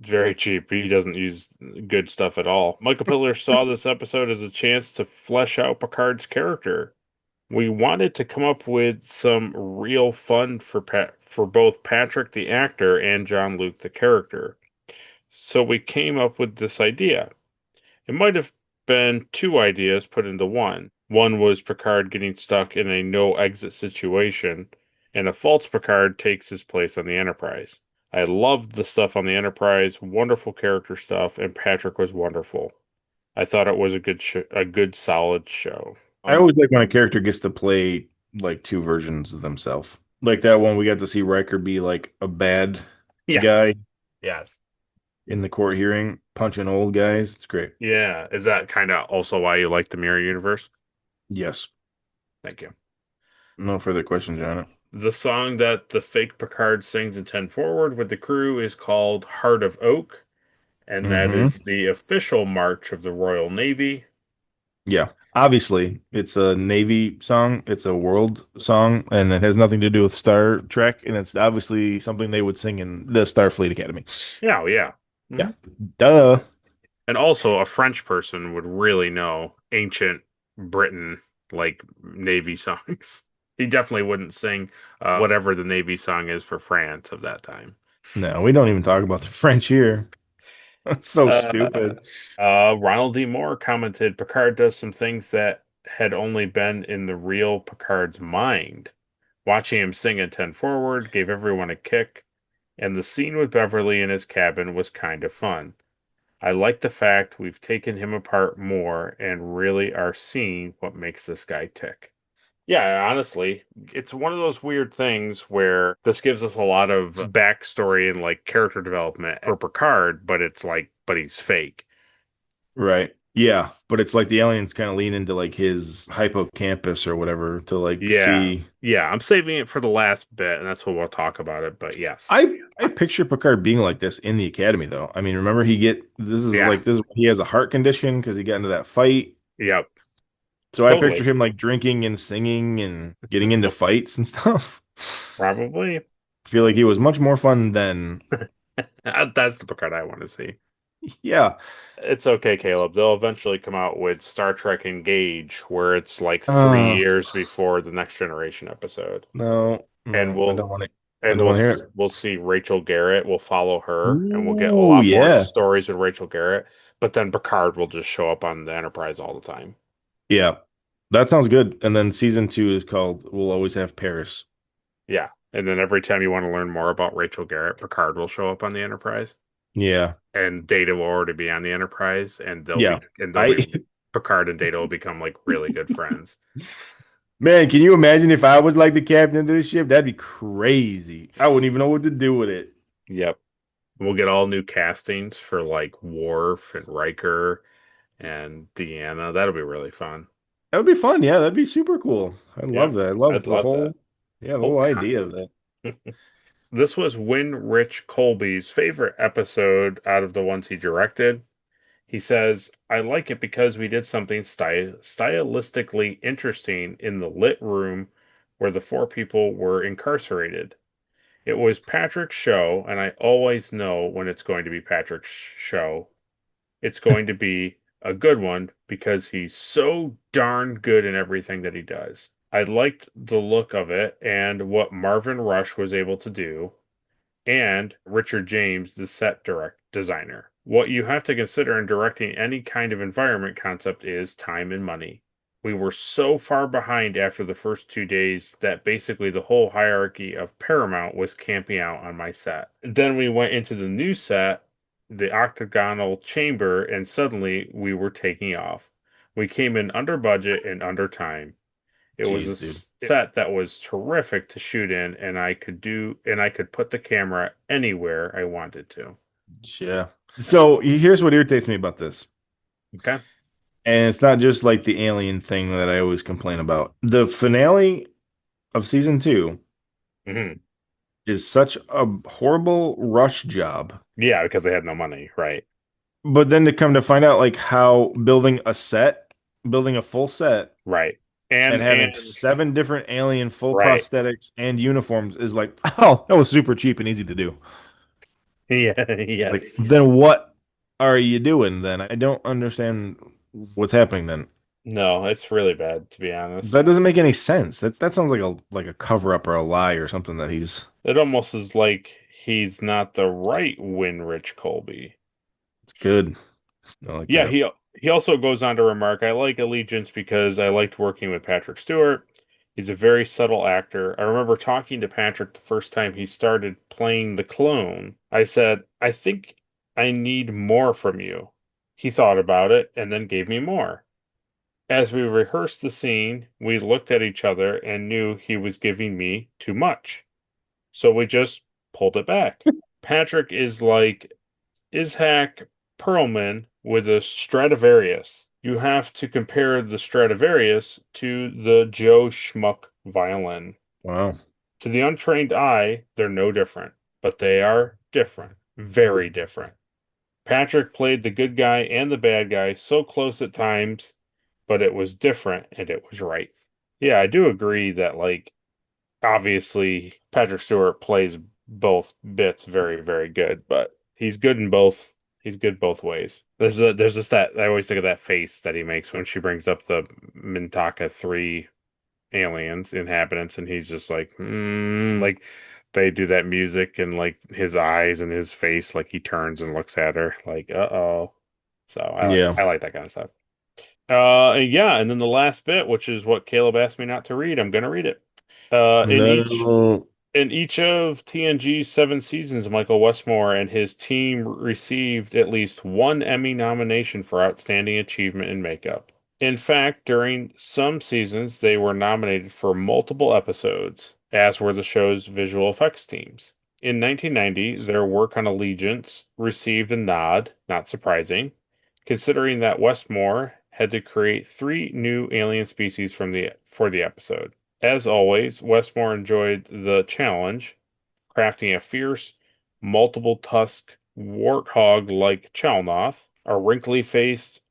very cheap. He doesn't use good stuff at all. Michael Pillars saw this episode as a chance to flesh out Picard's character. We wanted to come up with some real fun for both Patrick the actor and Jean-Luc the character. So we came up with this idea. It might have been 2 ideas put into one. One was Picard getting stuck in a no-exit situation, and a false Picard takes his place on the Enterprise. I loved the stuff on the Enterprise, wonderful character stuff, and Patrick was wonderful. I thought it was a good solid show. I always like when a character gets to play like 2 versions of themselves. Like that one, we got to see Riker be like a bad guy. Yes. In the court hearing, punching old guys. It's great. Yeah. Is that kind of also why you like the Mirror Universe? Yes. Thank you. No further questions on it. The song that the fake Picard sings in 10 Forward with the crew is called Heart of Oak, and that is the official march of the Royal Navy. Yeah. Obviously, it's a Navy song. It's a world song, and it has nothing to do with Star Trek, and it's obviously something they would sing in the Starfleet Academy. Yeah, yeah. Yeah. Duh. And also, a French person would really know ancient Britain, like, Navy songs. He definitely wouldn't sing whatever the Navy song is for France of that time. No, we don't even talk about the French here. That's so stupid. Ronald D. Moore commented, Picard does some things that had only been in the real Picard's mind. Watching him sing in 10 Forward gave everyone a kick, and the scene with Beverly in his cabin was kind of fun. I like the fact we've taken him apart more and really are seeing what makes this guy tick. Yeah, honestly, it's one of those weird things where this gives us a lot of backstory and like character development for Picard, but it's like, but he's fake. Right. Yeah, but it's like the aliens kind of lean into like his hippocampus or whatever to like see. Yeah, I'm saving it for the last bit, and that's what we'll talk about it. But yes, I picture Picard being like this in the academy, though. I mean, remember he has a heart condition because he got into that fight. Yep. So I picture Totally. him like drinking and singing and getting into fights and stuff. Probably. I feel like he was much more fun then. That's the Picard I want to see. Yeah. It's okay, Caleb. They'll eventually come out with Star Trek Engage, where it's like 3 Uh, years before the Next Generation episode. no, And no, I we'll don't want to. I and don't we'll want to hear s- it. we'll see Rachel Garrett. We'll follow her, and we'll get a Ooh, lot more yeah. stories with Rachel Garrett. But then Picard will just show up on the Enterprise all the time. Yeah. That sounds good. And then season 2 is called We'll Always Have Paris. Yeah. And then every time you want to learn more about Rachel Garrett, Picard will show up on the Enterprise. Yeah. And Data will already be on the Enterprise, and Yeah. they'll I be Picard and Data will become like really good friends. Man, can you imagine if I was like the captain of this ship? That'd be crazy. I wouldn't even know what to do with it. Yep. We'll get all new castings for like Worf and Riker and Deanna. That'll be really fun. That would be fun. Yeah, that'd be super cool. I Yeah, love that. I love I'd the love that. whole, yeah, the Oh, whole idea of that. this was Rich Colby's favorite episode out of the ones he directed. He says, I like it because we did something stylistically interesting in the lit room where the four people were incarcerated. It was Patrick's show, and I always know when it's going to be Patrick's show. It's going to be a good one because he's so darn good in everything that he does. I liked the look of it and what Marvin Rush was able to do, and Richard James, the set direct designer. What you have to consider in directing any kind of environment concept is time and money. We were so far behind after the first 2 days that basically the whole hierarchy of Paramount was camping out on my set. Then we went into the new set, the octagonal chamber, and suddenly we were taking off. We came in under budget and under time. It was a Jeez, dude. set that was terrific to shoot in, and I could put the camera anywhere I wanted to. Yeah. So here's what irritates me about this. Okay. And it's not just like the alien thing that I always complain about. The finale of season 2 Hmm. is such a horrible rush job. Yeah, because they had no money, right? But then to come to find out like how building a full set Right. and having And 7 different alien full right. prosthetics and uniforms is like, oh, that was super cheap and easy to do. Yeah, Like, yes. then what are you doing then? I don't understand what's happening then. No, it's really bad to be honest. That doesn't make any sense. That sounds like a cover up or a lie or something that he's It almost is like he's not the right Winrich Colby. it's good. I like Yeah, that. he also goes on to remark, I like Allegiance because I liked working with Patrick Stewart. He's a very subtle actor. I remember talking to Patrick the first time he started playing the clone. I said, I think I need more from you. He thought about it and then gave me more. As we rehearsed the scene, we looked at each other and knew he was giving me too much. So we just pulled it back. Patrick is like Ishak Perlman with a Stradivarius. You have to compare the Stradivarius to the Joe Schmuck violin. Wow. To the untrained eye, they're no different, but they are different, very different. Patrick played the good guy and the bad guy so close at times, but it was different and it was right. Yeah, I do agree that, like, obviously Patrick Stewart plays both bits very, very good, but he's good in both. He's good both ways. There's just that I always think of that face that he makes when she brings up the Mintaka 3 aliens, inhabitants, and he's just like, like they do that music and like his eyes and his face, like he turns and looks at her, like, uh-oh. So Yeah. I like that kind of stuff. Yeah, and then the last bit, which is what Caleb asked me not to read, I'm gonna read it. Uh, in each No. in each of TNG's 7 seasons, Michael Westmore and his team received at least one Emmy nomination for outstanding achievement in makeup. In fact, during some seasons, they were nominated for multiple episodes, as were the show's visual effects teams. In 1990, their work on Allegiance received a nod, not surprising, considering that Westmore had to create 3 new alien species for the episode. As always, Westmore enjoyed the challenge, crafting a fierce, multiple-tusked warthog like Chalnoth, a wrinkly-faced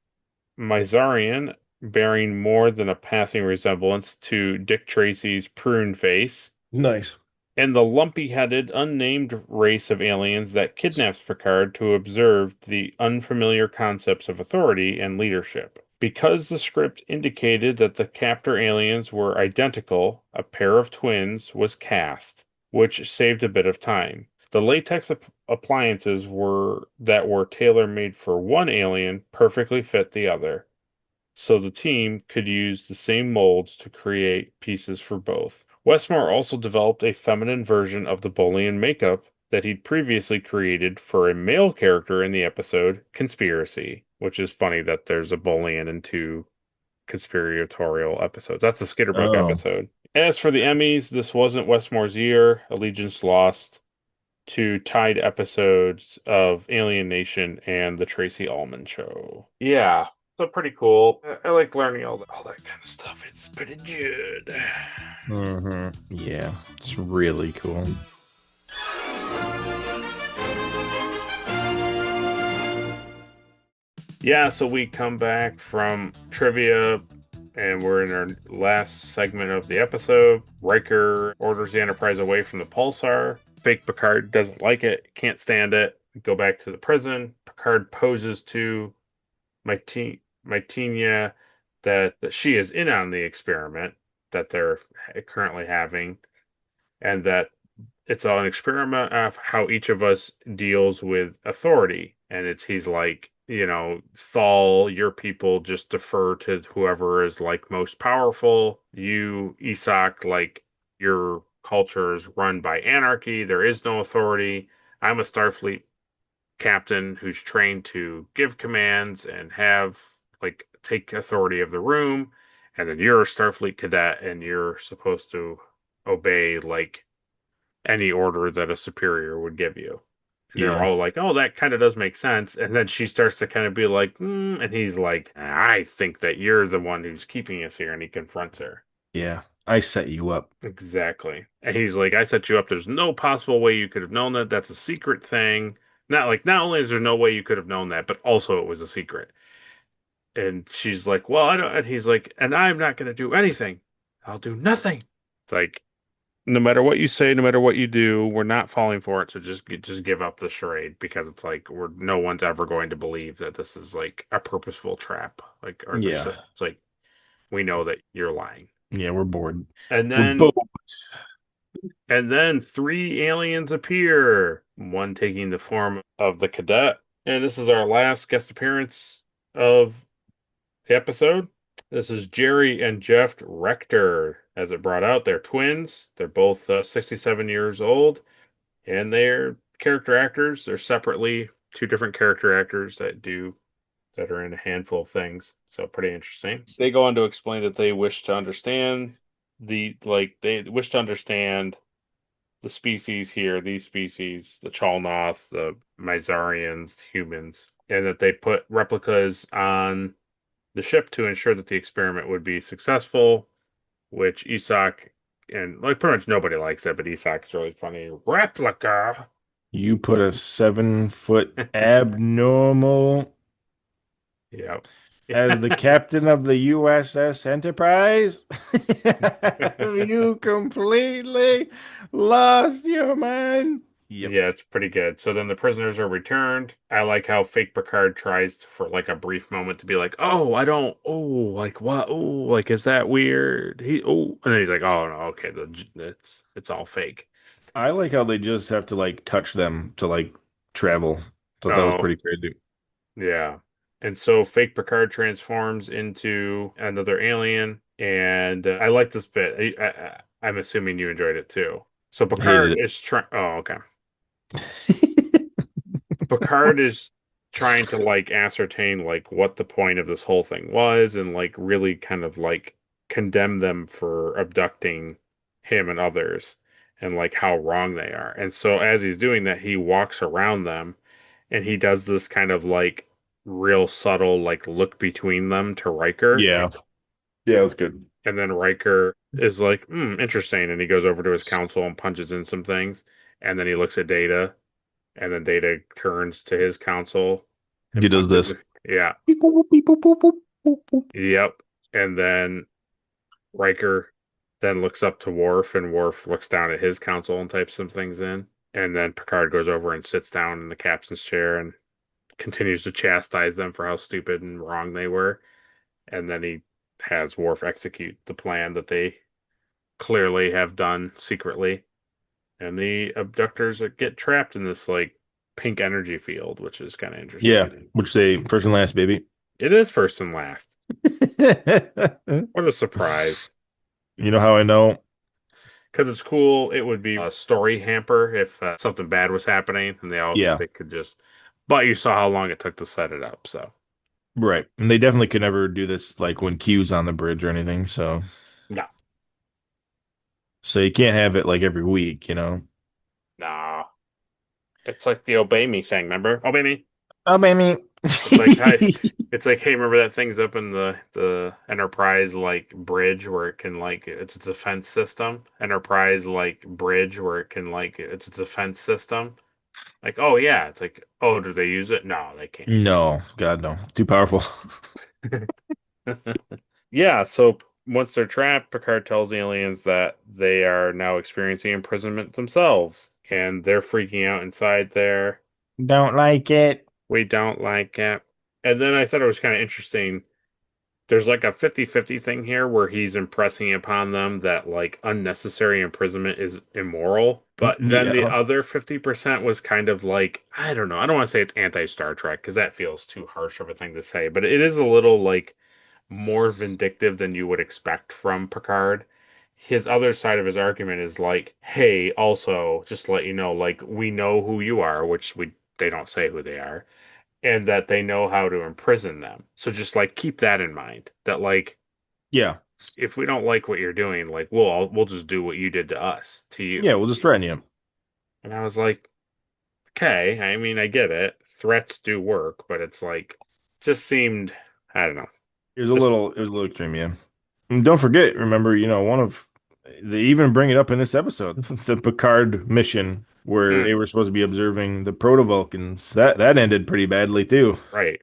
Mizarian bearing more than a passing resemblance to Dick Tracy's prune face, Nice. and the lumpy-headed, unnamed race of aliens that kidnaps Picard to observe the unfamiliar concepts of authority and leadership. Because the script indicated that the captor aliens were identical, a pair of twins was cast, which saved a bit of time. The latex appliances were tailor-made for one alien perfectly fit the other, so the team could use the same molds to create pieces for both. Westmore also developed a feminine version of the Bolian makeup that he'd previously created for a male character in the episode Conspiracy, which is funny that there's a Bolian in two conspiratorial episodes. That's the Skitterbug Oh. episode. As for the Emmys, this wasn't Westmore's year. Allegiance lost to tied episodes of Alien Nation and The Tracy Ullman Show. Yeah, so pretty cool. I like learning all that kind of stuff. It's pretty good. Yeah, it's really cool. Yeah, so we come back from trivia and we're in our last segment of the episode. Riker orders the Enterprise away from the pulsar. Fake Picard doesn't like it, can't stand it. Go back to the prison. Picard poses to Mytinia that she is in on the experiment that they're currently having, and that it's an experiment of how each of us deals with authority. And he's like, Thal, your people just defer to whoever is like most powerful. You, Isak, like your culture is run by anarchy. There is no authority. I'm a Starfleet captain who's trained to give commands and take authority of the room. And then you're a Starfleet cadet and you're supposed to obey like any order that a superior would give you. And they're all like, oh, that kind of does make sense. And then she starts to kind of be like, and he's like, I think that you're the one who's keeping us here. And he confronts her. Yeah, I set you up. Exactly. And he's like, I set you up. There's no possible way you could have known that. That's a secret thing. Not only is there no way you could have known that, but also it was a secret. And she's like, well, I don't. And he's like, and I'm not going to do anything. I'll do nothing. It's like, no matter what you say, no matter what you do, we're not falling for it. So just give up the charade, because it's like no one's ever going to believe that this is like a purposeful trap. It's like we know that you're lying. Yeah, we're bored. And We're then bored. and then three aliens appear, one taking the form of the cadet. And this is our last guest appearance of the episode. This is Jerry and Jeff Rector. As it brought out, they're twins. They're both 67 years old, and they're character actors. They're separately two different character actors that are in a handful of things. So pretty interesting. They go on to explain that they wish to understand the species here, these species, the Chalnoth, the Mizarians, humans, and that they put replicas on the ship to ensure that the experiment would be successful, which Isak, and like pretty much nobody likes it, but Isak's really funny. Replica. You put a 7-foot abnormal Yep. as the captain of the USS Enterprise. You completely lost your mind. Yep. Yeah, it's pretty good. So then the prisoners are returned. I like how fake Picard tries for like a brief moment to be like, "Oh, I don't. Oh, like what? Oh, like is that weird?" And then he's like, "Oh no, okay, it's all fake." I like how they just have to like touch them to like travel. So that was Oh, pretty crazy. yeah. And so fake Picard transforms into another alien, and I like this bit. I'm assuming you enjoyed it too. So Picard Hated is trying. Oh, okay. it. Picard is trying to like ascertain like what the point of this whole thing was, and like really kind of like condemn them for abducting him and others, and like how wrong they are. And so as he's doing that, he walks around them and he does this kind of like real subtle like look between them to Riker. Yeah. Yeah, it was good. And then Riker is like, interesting. And he goes over to his council and punches in some things. And then he looks at Data, and then Data turns to his council. And He does this. Yeah. Beep, boop, boop, beep, boop, boop, boop, boop. Yep. And then Riker then looks up to Worf, and Worf looks down at his console and types some things in. And then Picard goes over and sits down in the captain's chair and continues to chastise them for how stupid and wrong they were. And then he has Worf execute the plan that they clearly have done secretly. And the abductors get trapped in this like pink energy field, which is kind of interesting. Yeah, which they first and last, baby. It is first and last. What a surprise. You know how I know? Because it's cool. It would be a story hamper if something bad was happening and they could just. But you saw how long it took to set it up, so. Right. And they definitely could never do this like when Q's on the bridge or anything, so. No. So you can't have it like every week, you know? No. It's like the obey me thing, remember? Obey me. Oh, baby. It's like, hey, remember that thing's up in the Enterprise like bridge where it can like it's a defense system. Enterprise like bridge where it can like it's a defense system. Like, oh yeah, it's like, oh, do they use it? No, they can't. No, God, no. Too powerful. Yeah, so once they're trapped, Picard tells the aliens that they are now experiencing imprisonment themselves, and they're freaking out inside there. Don't like it. We don't like it. And then I thought it was kind of interesting. There's like a 50-50 thing here where he's impressing upon them that like unnecessary imprisonment is immoral. But then the Yeah. other 50% was kind of like, I don't know. I don't want to say it's anti-Star Trek because that feels too harsh of a thing to say, but it is a little like more vindictive than you would expect from Picard. His other side of his argument is like, hey, also, just to let you know, like, we know who you are, which they don't say who they are, and that they know how to imprison them. So just like keep that in mind. That like Yeah. if we don't like what you're doing, like we'll just do what you did to us, to you. Yeah, we'll just threaten you. And I was like, okay, I mean, I get it. Threats do work, but it's like just seemed, I don't know. It was a little extreme, yeah. And don't forget, remember, one of they even bring it up in this episode, the Picard mission where they were supposed to be observing the proto-Vulcans. That ended pretty badly too. Right.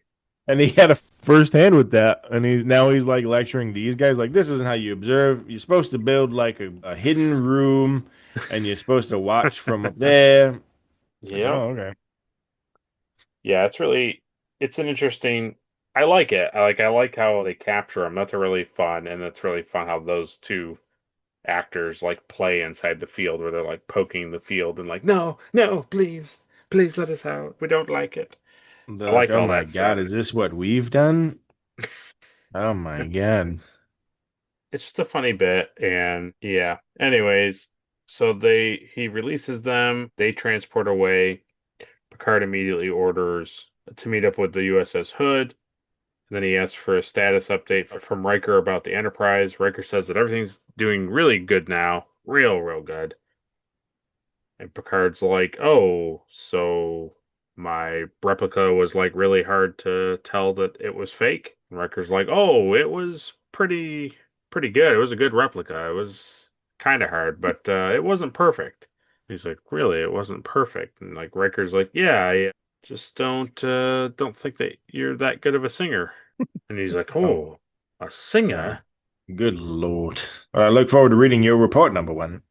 And he had a first hand with that. And he's like lecturing these guys like this isn't how you observe. You're supposed to build like a hidden room and you're supposed to watch from up there. It's like, Yeah. oh, okay. Yeah, it's an interesting. I like it. I like how they capture them. That's really fun, and it's really fun how those two actors like play inside the field where they're like poking the field and like, no, no, please, please let us out. We don't like it. They're I like, like oh all my that God, stuff. is this what we've done? Oh my God. It's just a funny bit, and yeah. Anyways, so he releases them. They transport away. Picard immediately orders to meet up with the USS Hood. And then he asks for a status update from Riker about the Enterprise. Riker says that everything's doing really good now. Real good. And Picard's like, oh, so my replica was like really hard to tell that it was fake. And Riker's like, oh, it was pretty good. It was a good replica. It was kind of hard, but it wasn't perfect. He's like, really, it wasn't perfect. And like Riker's like, yeah, I just don't think that you're that good of a singer. And he's like, oh, a singer? Good Lord. Well, I look forward to reading your report, number one.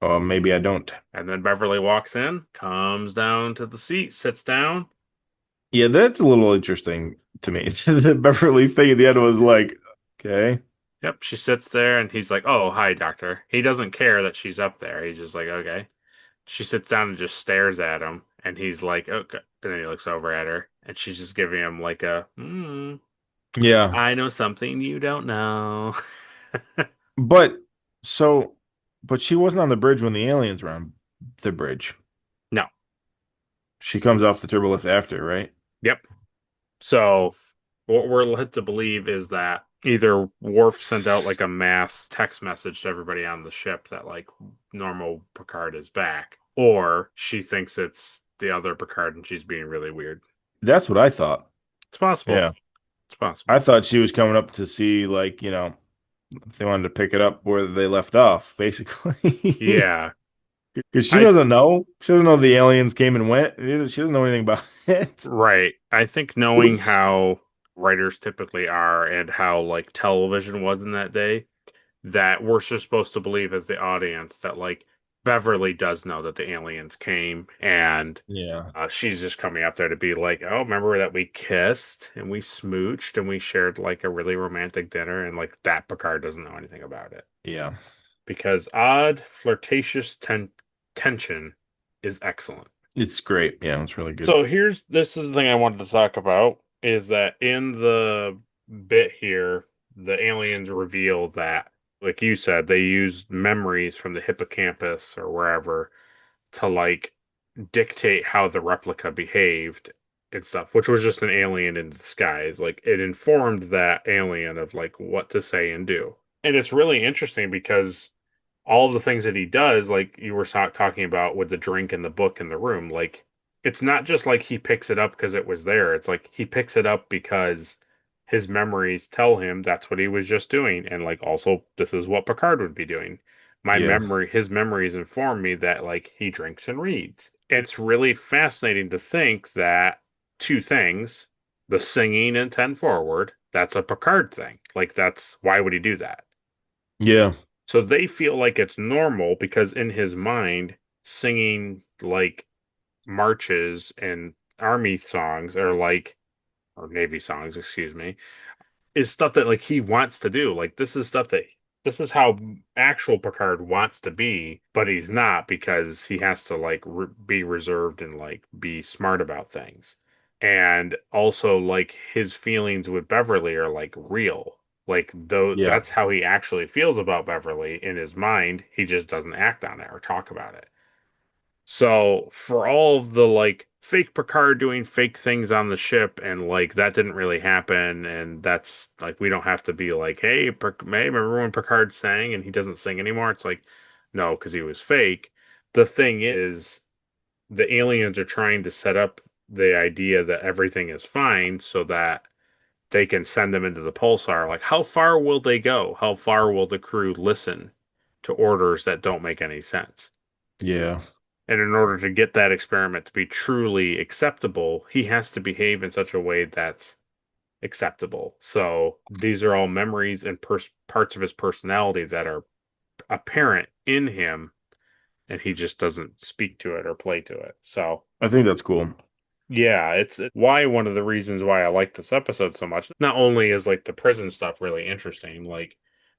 Or maybe I don't. And then Beverly walks in, comes down to the seat, sits down. Yeah, that's a little interesting to me. The Beverly thing at the end was like, okay. Yep, she sits there and he's like, oh, hi, doctor. He doesn't care that she's up there. He's just like, okay. She sits down and just stares at him. And he's like, okay. And then he looks over at her and she's just giving him like a, Yeah. I know something you don't know. But but she wasn't on the bridge when the aliens were on the bridge. No. She comes off the turbolift after, right? Yep. So what we're led to believe is that either Worf sent out like a mass text message to everybody on the ship that like normal Picard is back, or she thinks it's the other Picard and she's being really weird. That's what I thought. It's possible. Yeah. It's possible. I thought she was coming up to see, like, if they wanted to pick it up where they left off, basically. Yeah. Because she doesn't know. She doesn't know the aliens came and went. She doesn't know anything about it. Right. I think knowing how writers typically are and how like television was in that day, that we're just supposed to believe as the audience that like Beverly does know that the aliens came and Yeah. she's just coming up there to be like, oh, remember that we kissed and we smooched and we shared like a really romantic dinner, and like that Picard doesn't know anything about it Yeah. because odd, flirtatious tension is excellent. It's great. Yeah, it's really good. So this is the thing I wanted to talk about is that in the bit here, the aliens reveal that, like you said, they used memories from the hippocampus or wherever to like dictate how the replica behaved and stuff, which was just an alien in disguise. Like it informed that alien of like what to say and do. And it's really interesting because all of the things that he does, like you were talking about with the drink and the book in the room, like it's not just like he picks it up because it was there. It's like he picks it up because his memories tell him that's what he was just doing. And like also, this is what Picard would be doing. Yeah. His memories inform me that like he drinks and reads. It's really fascinating to think that two things, the singing and 10 forward, that's a Picard thing. Like that's why would he do that? Yeah. So they feel like it's normal because in his mind, singing like marches and army songs or Navy songs, excuse me, is stuff that like he wants to do. Like this is how actual Picard wants to be, but he's not because he has to like be reserved and like be smart about things. And also like his feelings with Beverly are like real. Like though Yeah. that's how he actually feels about Beverly in his mind, he just doesn't act on it or talk about it. So for all of the like fake Picard doing fake things on the ship and like that didn't really happen, and that's like we don't have to be like, hey, remember when Picard sang and he doesn't sing anymore? It's like no, because he was fake. The thing is, the aliens are trying to set up the idea that everything is fine so that they can send them into the pulsar. Like, how far will they go? How far will the crew listen to orders that don't make any sense? Yeah. And in order to get that experiment to be truly acceptable, he has to behave in such a way that's acceptable. So these are all memories and parts of his personality that are apparent in him, and he just doesn't speak to it or play to it. So I think that's cool. yeah, it's why one of the reasons why I like this episode so much. Not only is like the prison stuff really interesting, like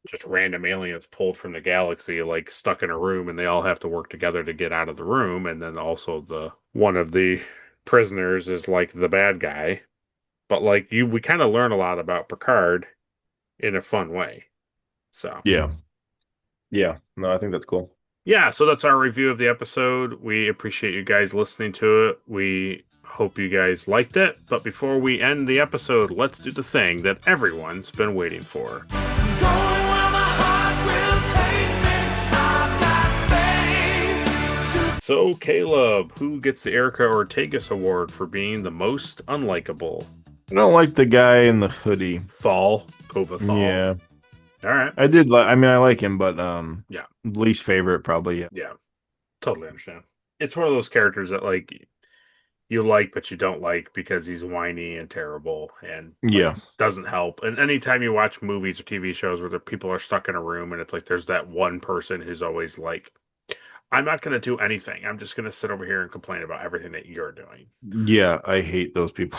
just random aliens pulled from the galaxy, like stuck in a room, and they all have to work together to get out of the room. And then also the one of the prisoners is like the bad guy. But like we kind of learn a lot about Picard in a fun way. So Yeah. Yeah. No, I think that's cool. yeah, so that's our review of the episode. We appreciate you guys listening to it. We hope you guys liked it. But before we end the episode, let's do the thing that everyone's been waiting for. So, Caleb, who gets the Erica Ortegas Award for being the most unlikable? I don't like the guy in the hoodie. Thal, Kova Thal. Yeah. All right. I did like, I mean, I like him, but Yeah. least favorite probably. Yeah. Yeah. Totally understand. It's one of those characters that like you like but you don't like because he's whiny and terrible and like, Yeah. doesn't help. And anytime you watch movies or TV shows where the people are stuck in a room and it's like there's that one person who's always like, I'm not going to do anything. I'm just going to sit over here and complain about everything that you're doing. Yeah, I hate those people.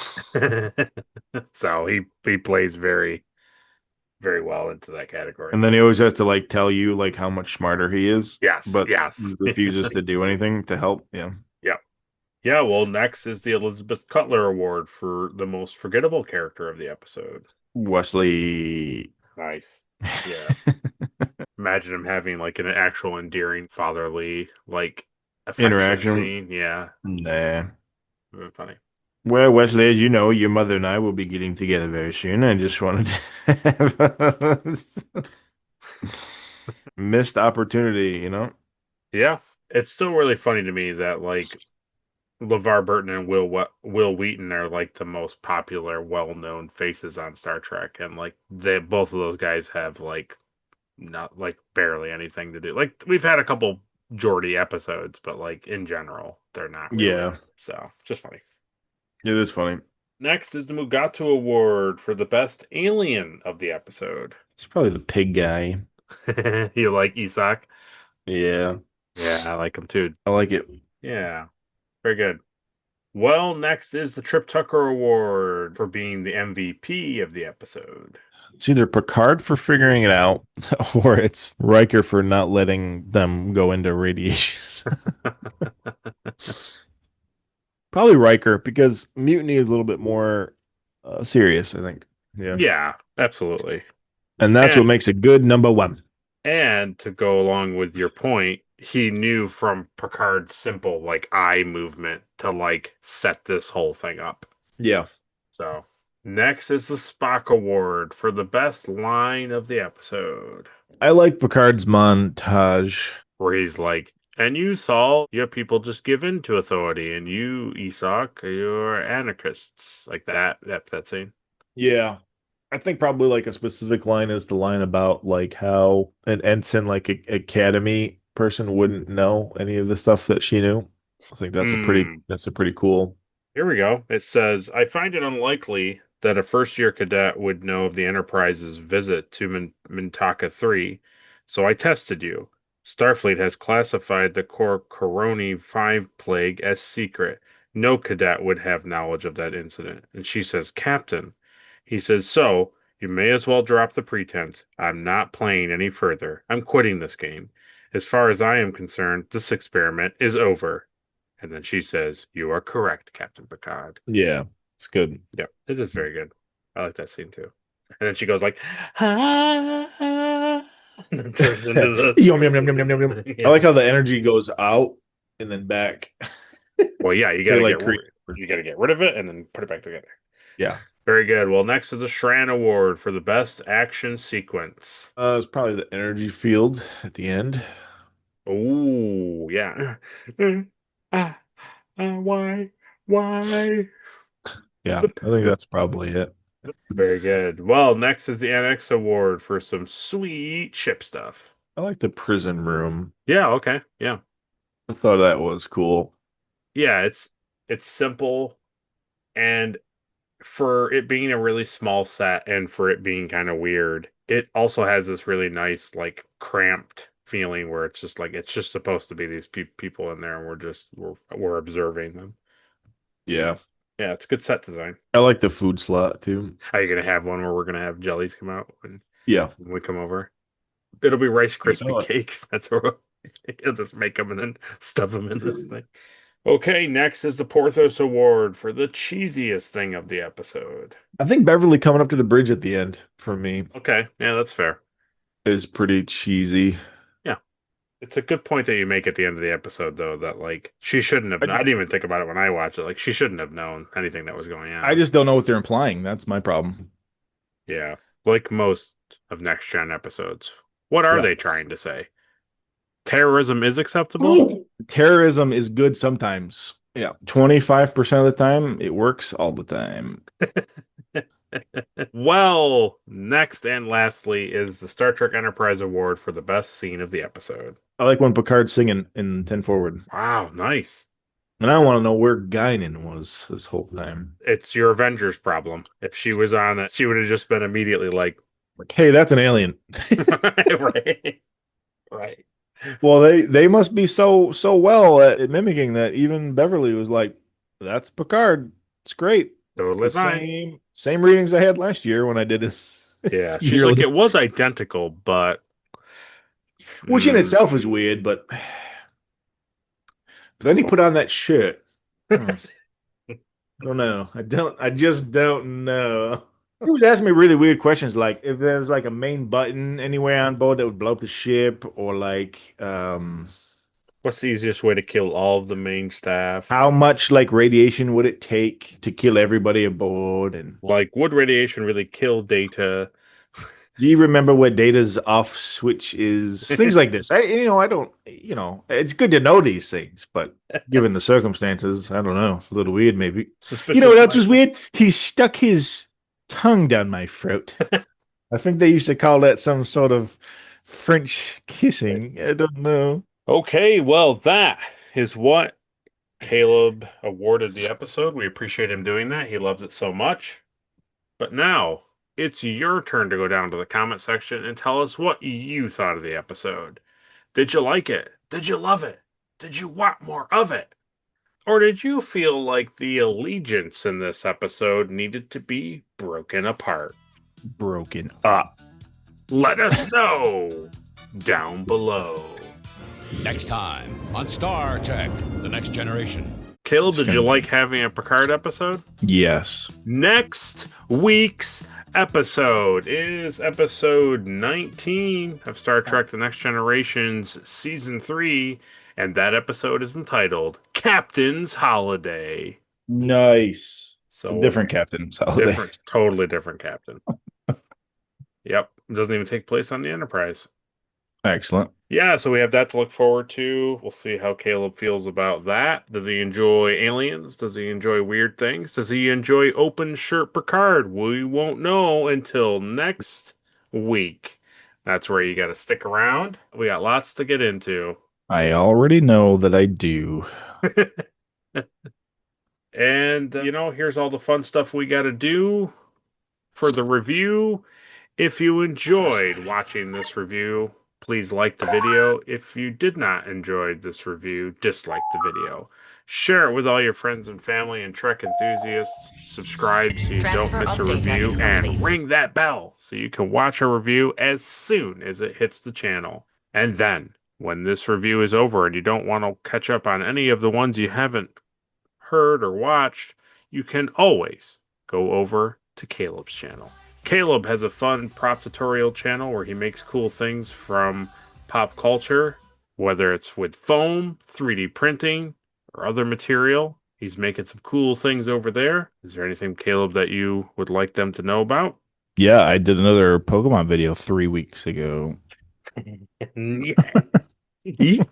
So he plays very, very well into that category. And then he always has to like tell you like how much smarter he is. Yes, But yes. refuses to do anything to help. Yeah. Yep. Yeah, well, next is the Elizabeth Cutler Award for the most forgettable character of the episode. Wesley. Nice. Yeah. Imagine him having like an actual endearing fatherly like Interaction. scene. Yeah. Nah. Very funny. Well, Wesley, as you know, your mother and I will be getting together very soon. I just wanted to have missed opportunity, you know? Yeah. It's still really funny to me that like LeVar Burton and Will Wheaton are like the most popular, well-known faces on Star Trek, and like they both of those guys have like not like barely anything to do. Like we've had a couple Geordi episodes, but like in general, they're not really. Yeah. So just funny. It is funny. Next is the Mugatu Award for the best alien of the episode. It's probably the pig guy. You like Isak? Yeah, Yeah, I like him too. I like it. Yeah, very good. Well, next is the Trip Tucker Award for being the MVP of the episode. It's either Picard for figuring it out, or it's Riker for not letting them go into radiation. Probably Riker, because mutiny is a little bit more serious, I think. Yeah. Yeah, absolutely. And that's what And- makes a good number one. And to go along with your point, he knew from Picard's simple like eye movement to like set this whole thing up. Yeah. So next is the Spock Award for the best line of the episode, I like Picard's montage. where he's like, "And you thought your people just give in to authority, and you, Isak, you're anarchists," like that scene. Yeah. I think probably like a specific line is the line about like how an ensign, like a academy person, wouldn't know any of the stuff that she knew. I think that's a pretty cool. Here we go. It says, I find it unlikely that a first-year cadet would know of the Enterprise's visit to Mintaka 3, so I tested you. Starfleet has classified the Coroni 5 plague as secret. No cadet would have knowledge of that incident. And she says, Captain. He says, so, you may as well drop the pretense. I'm not playing any further. I'm quitting this game. As far as I am concerned, this experiment is over. And then she says, you are correct, Captain Picard. Yeah, it's good. Yeah, it is very good. I like that scene too. And then she goes like, ah, and then turns into the. Yum, yum, yum, yum, yum, yum, yum. Yeah. I like how the energy goes out and then back. Well, yeah, you gotta like get rid of it and then put it back together. Yeah. Very good. Well, next is a Shran Award for the best action sequence. It's probably the energy field at the end. Oh, yeah. Why? Yeah, I think that's probably it. Very good. Well, next is the NX Award for some sweet ship stuff. I like the prison room. Yeah, okay. Yeah. I thought that was cool. Yeah, it's simple, and for it being a really small set and for it being kind of weird, it also has this really nice like cramped feeling where it's just like it's just supposed to be these people in there and we're observing them. Yeah. Yeah, it's good set design. I like the food slot too. Are you gonna have one where we're gonna have jellies come out when Yeah. we come over? It'll be Rice You know Krispie it. cakes. That's what you'll just make them and then stuff them in this thing. Okay, next is the Porthos Award for the cheesiest thing of the episode. I think Beverly coming up to the bridge at the end for me Okay, yeah, that's fair. is pretty cheesy. Yeah. It's a good point that you make at the end of the episode, though, that, like, she shouldn't have I didn't even think about it when I watched it. Like, she shouldn't have known anything that was going on. I just don't know what they're implying. That's my problem. Yeah. Like most of Next Gen episodes. What are Yeah. they trying to say? Terrorism is acceptable? Terrorism is good sometimes. Yeah. 25% of the time, it works all the time. Well, next and lastly is the Star Trek Enterprise Award for the best scene of the episode. I like when Picard's singing in 10 Forward. Wow, nice. And I want to know where Guinan was this whole time. It's your Avengers problem. If she was on it, she would have just been immediately like, Like, hey, that's an alien. right. Right. Well, they must be so well at mimicking that even Beverly was like, that's Picard. It's great. Totally It's the fine. same readings I had last year when I did this. Yeah. She's like, it was identical, but which in itself is weird, but then he put on that shirt. I don't know. I just don't know. He was asking me really weird questions, like if there's like a main button anywhere on board that would blow up the ship, or like what's the easiest way to kill all of the main staff? how much like radiation would it take to kill everybody aboard, and Like, would radiation really kill Data? do you remember what Data's off switch is? Things like this. I don't, it's good to know these things, but given the circumstances, I don't know. It's a little weird, maybe. Suspicious. You know what else was weird? He stuck his tongue down my throat. I think they used to call that some sort of French kissing. I don't know. Okay, well, that is what Caleb awarded the episode. We appreciate him doing that. He loves it so much. But now it's your turn to go down to the comment section and tell us what you thought of the episode. Did you like it? Did you love it? Did you want more of it? Or did you feel like the allegiance in this episode needed to be broken apart? Broken up. Let us know down below. Next time on Star Trek: The Next Generation. Caleb, did you like having a Picard episode? Yes. Next week's episode is episode 19 of Star Trek: The Next Generation's Season 3, and that episode is entitled Captain's Holiday. Nice. So Different captain. Holiday. Totally different captain. Yep. It doesn't even take place on the Enterprise. Excellent. Yeah, so we have that to look forward to. We'll see how Caleb feels about that. Does he enjoy aliens? Does he enjoy weird things? Does he enjoy open shirt Picard? We won't know until next week. That's where you got to stick around. We got lots to get into. I already know that I do. And, here's all the fun stuff we got to do for the review. If you enjoyed watching this review, please like the video. If you did not enjoy this review, dislike the video. Share it with all your friends and family and Trek enthusiasts. Subscribe so you don't miss a review. And ring that bell so you can watch a review as soon as it hits the channel. And then, when this review is over and you don't want to catch up on any of the ones you haven't heard or watched, you can always go over to Caleb's channel. Caleb has a fun prop tutorial channel where he makes cool things from pop culture, whether it's with foam, 3D printing, or other material. He's making some cool things over there. Is there anything, Caleb, that you would like them to know about? Yeah, I did another Pokemon video 3 weeks ago. Yeah.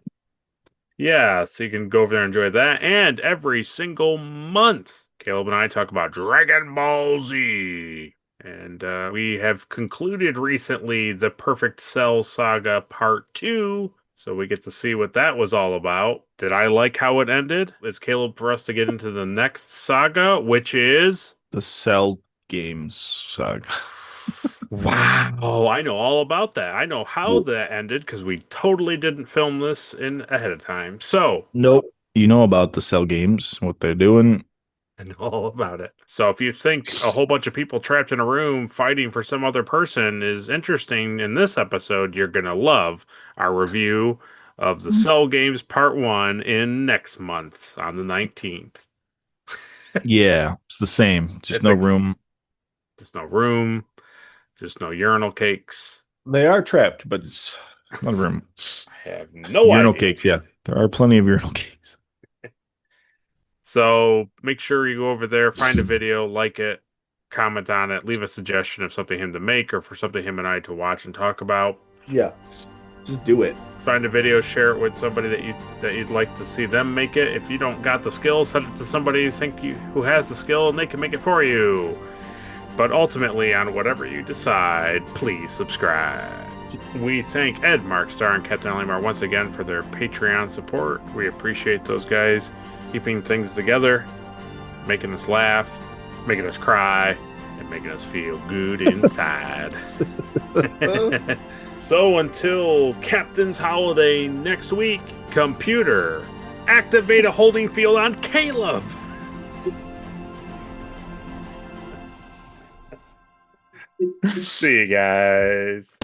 Yeah, so you can go over there and enjoy that. And every single month, Caleb and I talk about Dragon Ball Z. And we have concluded recently the Perfect Cell Saga Part 2. So we get to see what that was all about. Did I like how it ended? Is Caleb for us to get into the next saga, which is... The Cell Games Saga. Wow, I know all about that. I know how that ended because we totally didn't film this in ahead of time. So... Nope. You know about the Cell Games, what they're doing. I know all about it. So if you think a whole bunch of people trapped in a room fighting for some other person is interesting in this episode, you're going to love our review of the Cell Games Part 1 in next month on the 19th. Yeah, it's the same. Just no room. Just no room. Just no urinal cakes. They are trapped, but it's not a room. I have no idea. Urinal cakes, yeah. There are plenty of urinal cakes. So make sure you go over there, find a video, like it, comment on it, leave a suggestion of something him to make or for something him and I to watch and talk about. Yeah, just do it. Find a video, share it with somebody that you'd like to see them make it. If you don't got the skill, send it to somebody who has the skill and they can make it for you. But ultimately, on whatever you decide, please subscribe. We thank Ed, Mark Starr, and Captain Alimar once again for their Patreon support. We appreciate those guys keeping things together, making us laugh, making us cry, and making us feel good inside. So until Captain's Holiday next week, computer, activate a holding field on Caleb. See you guys.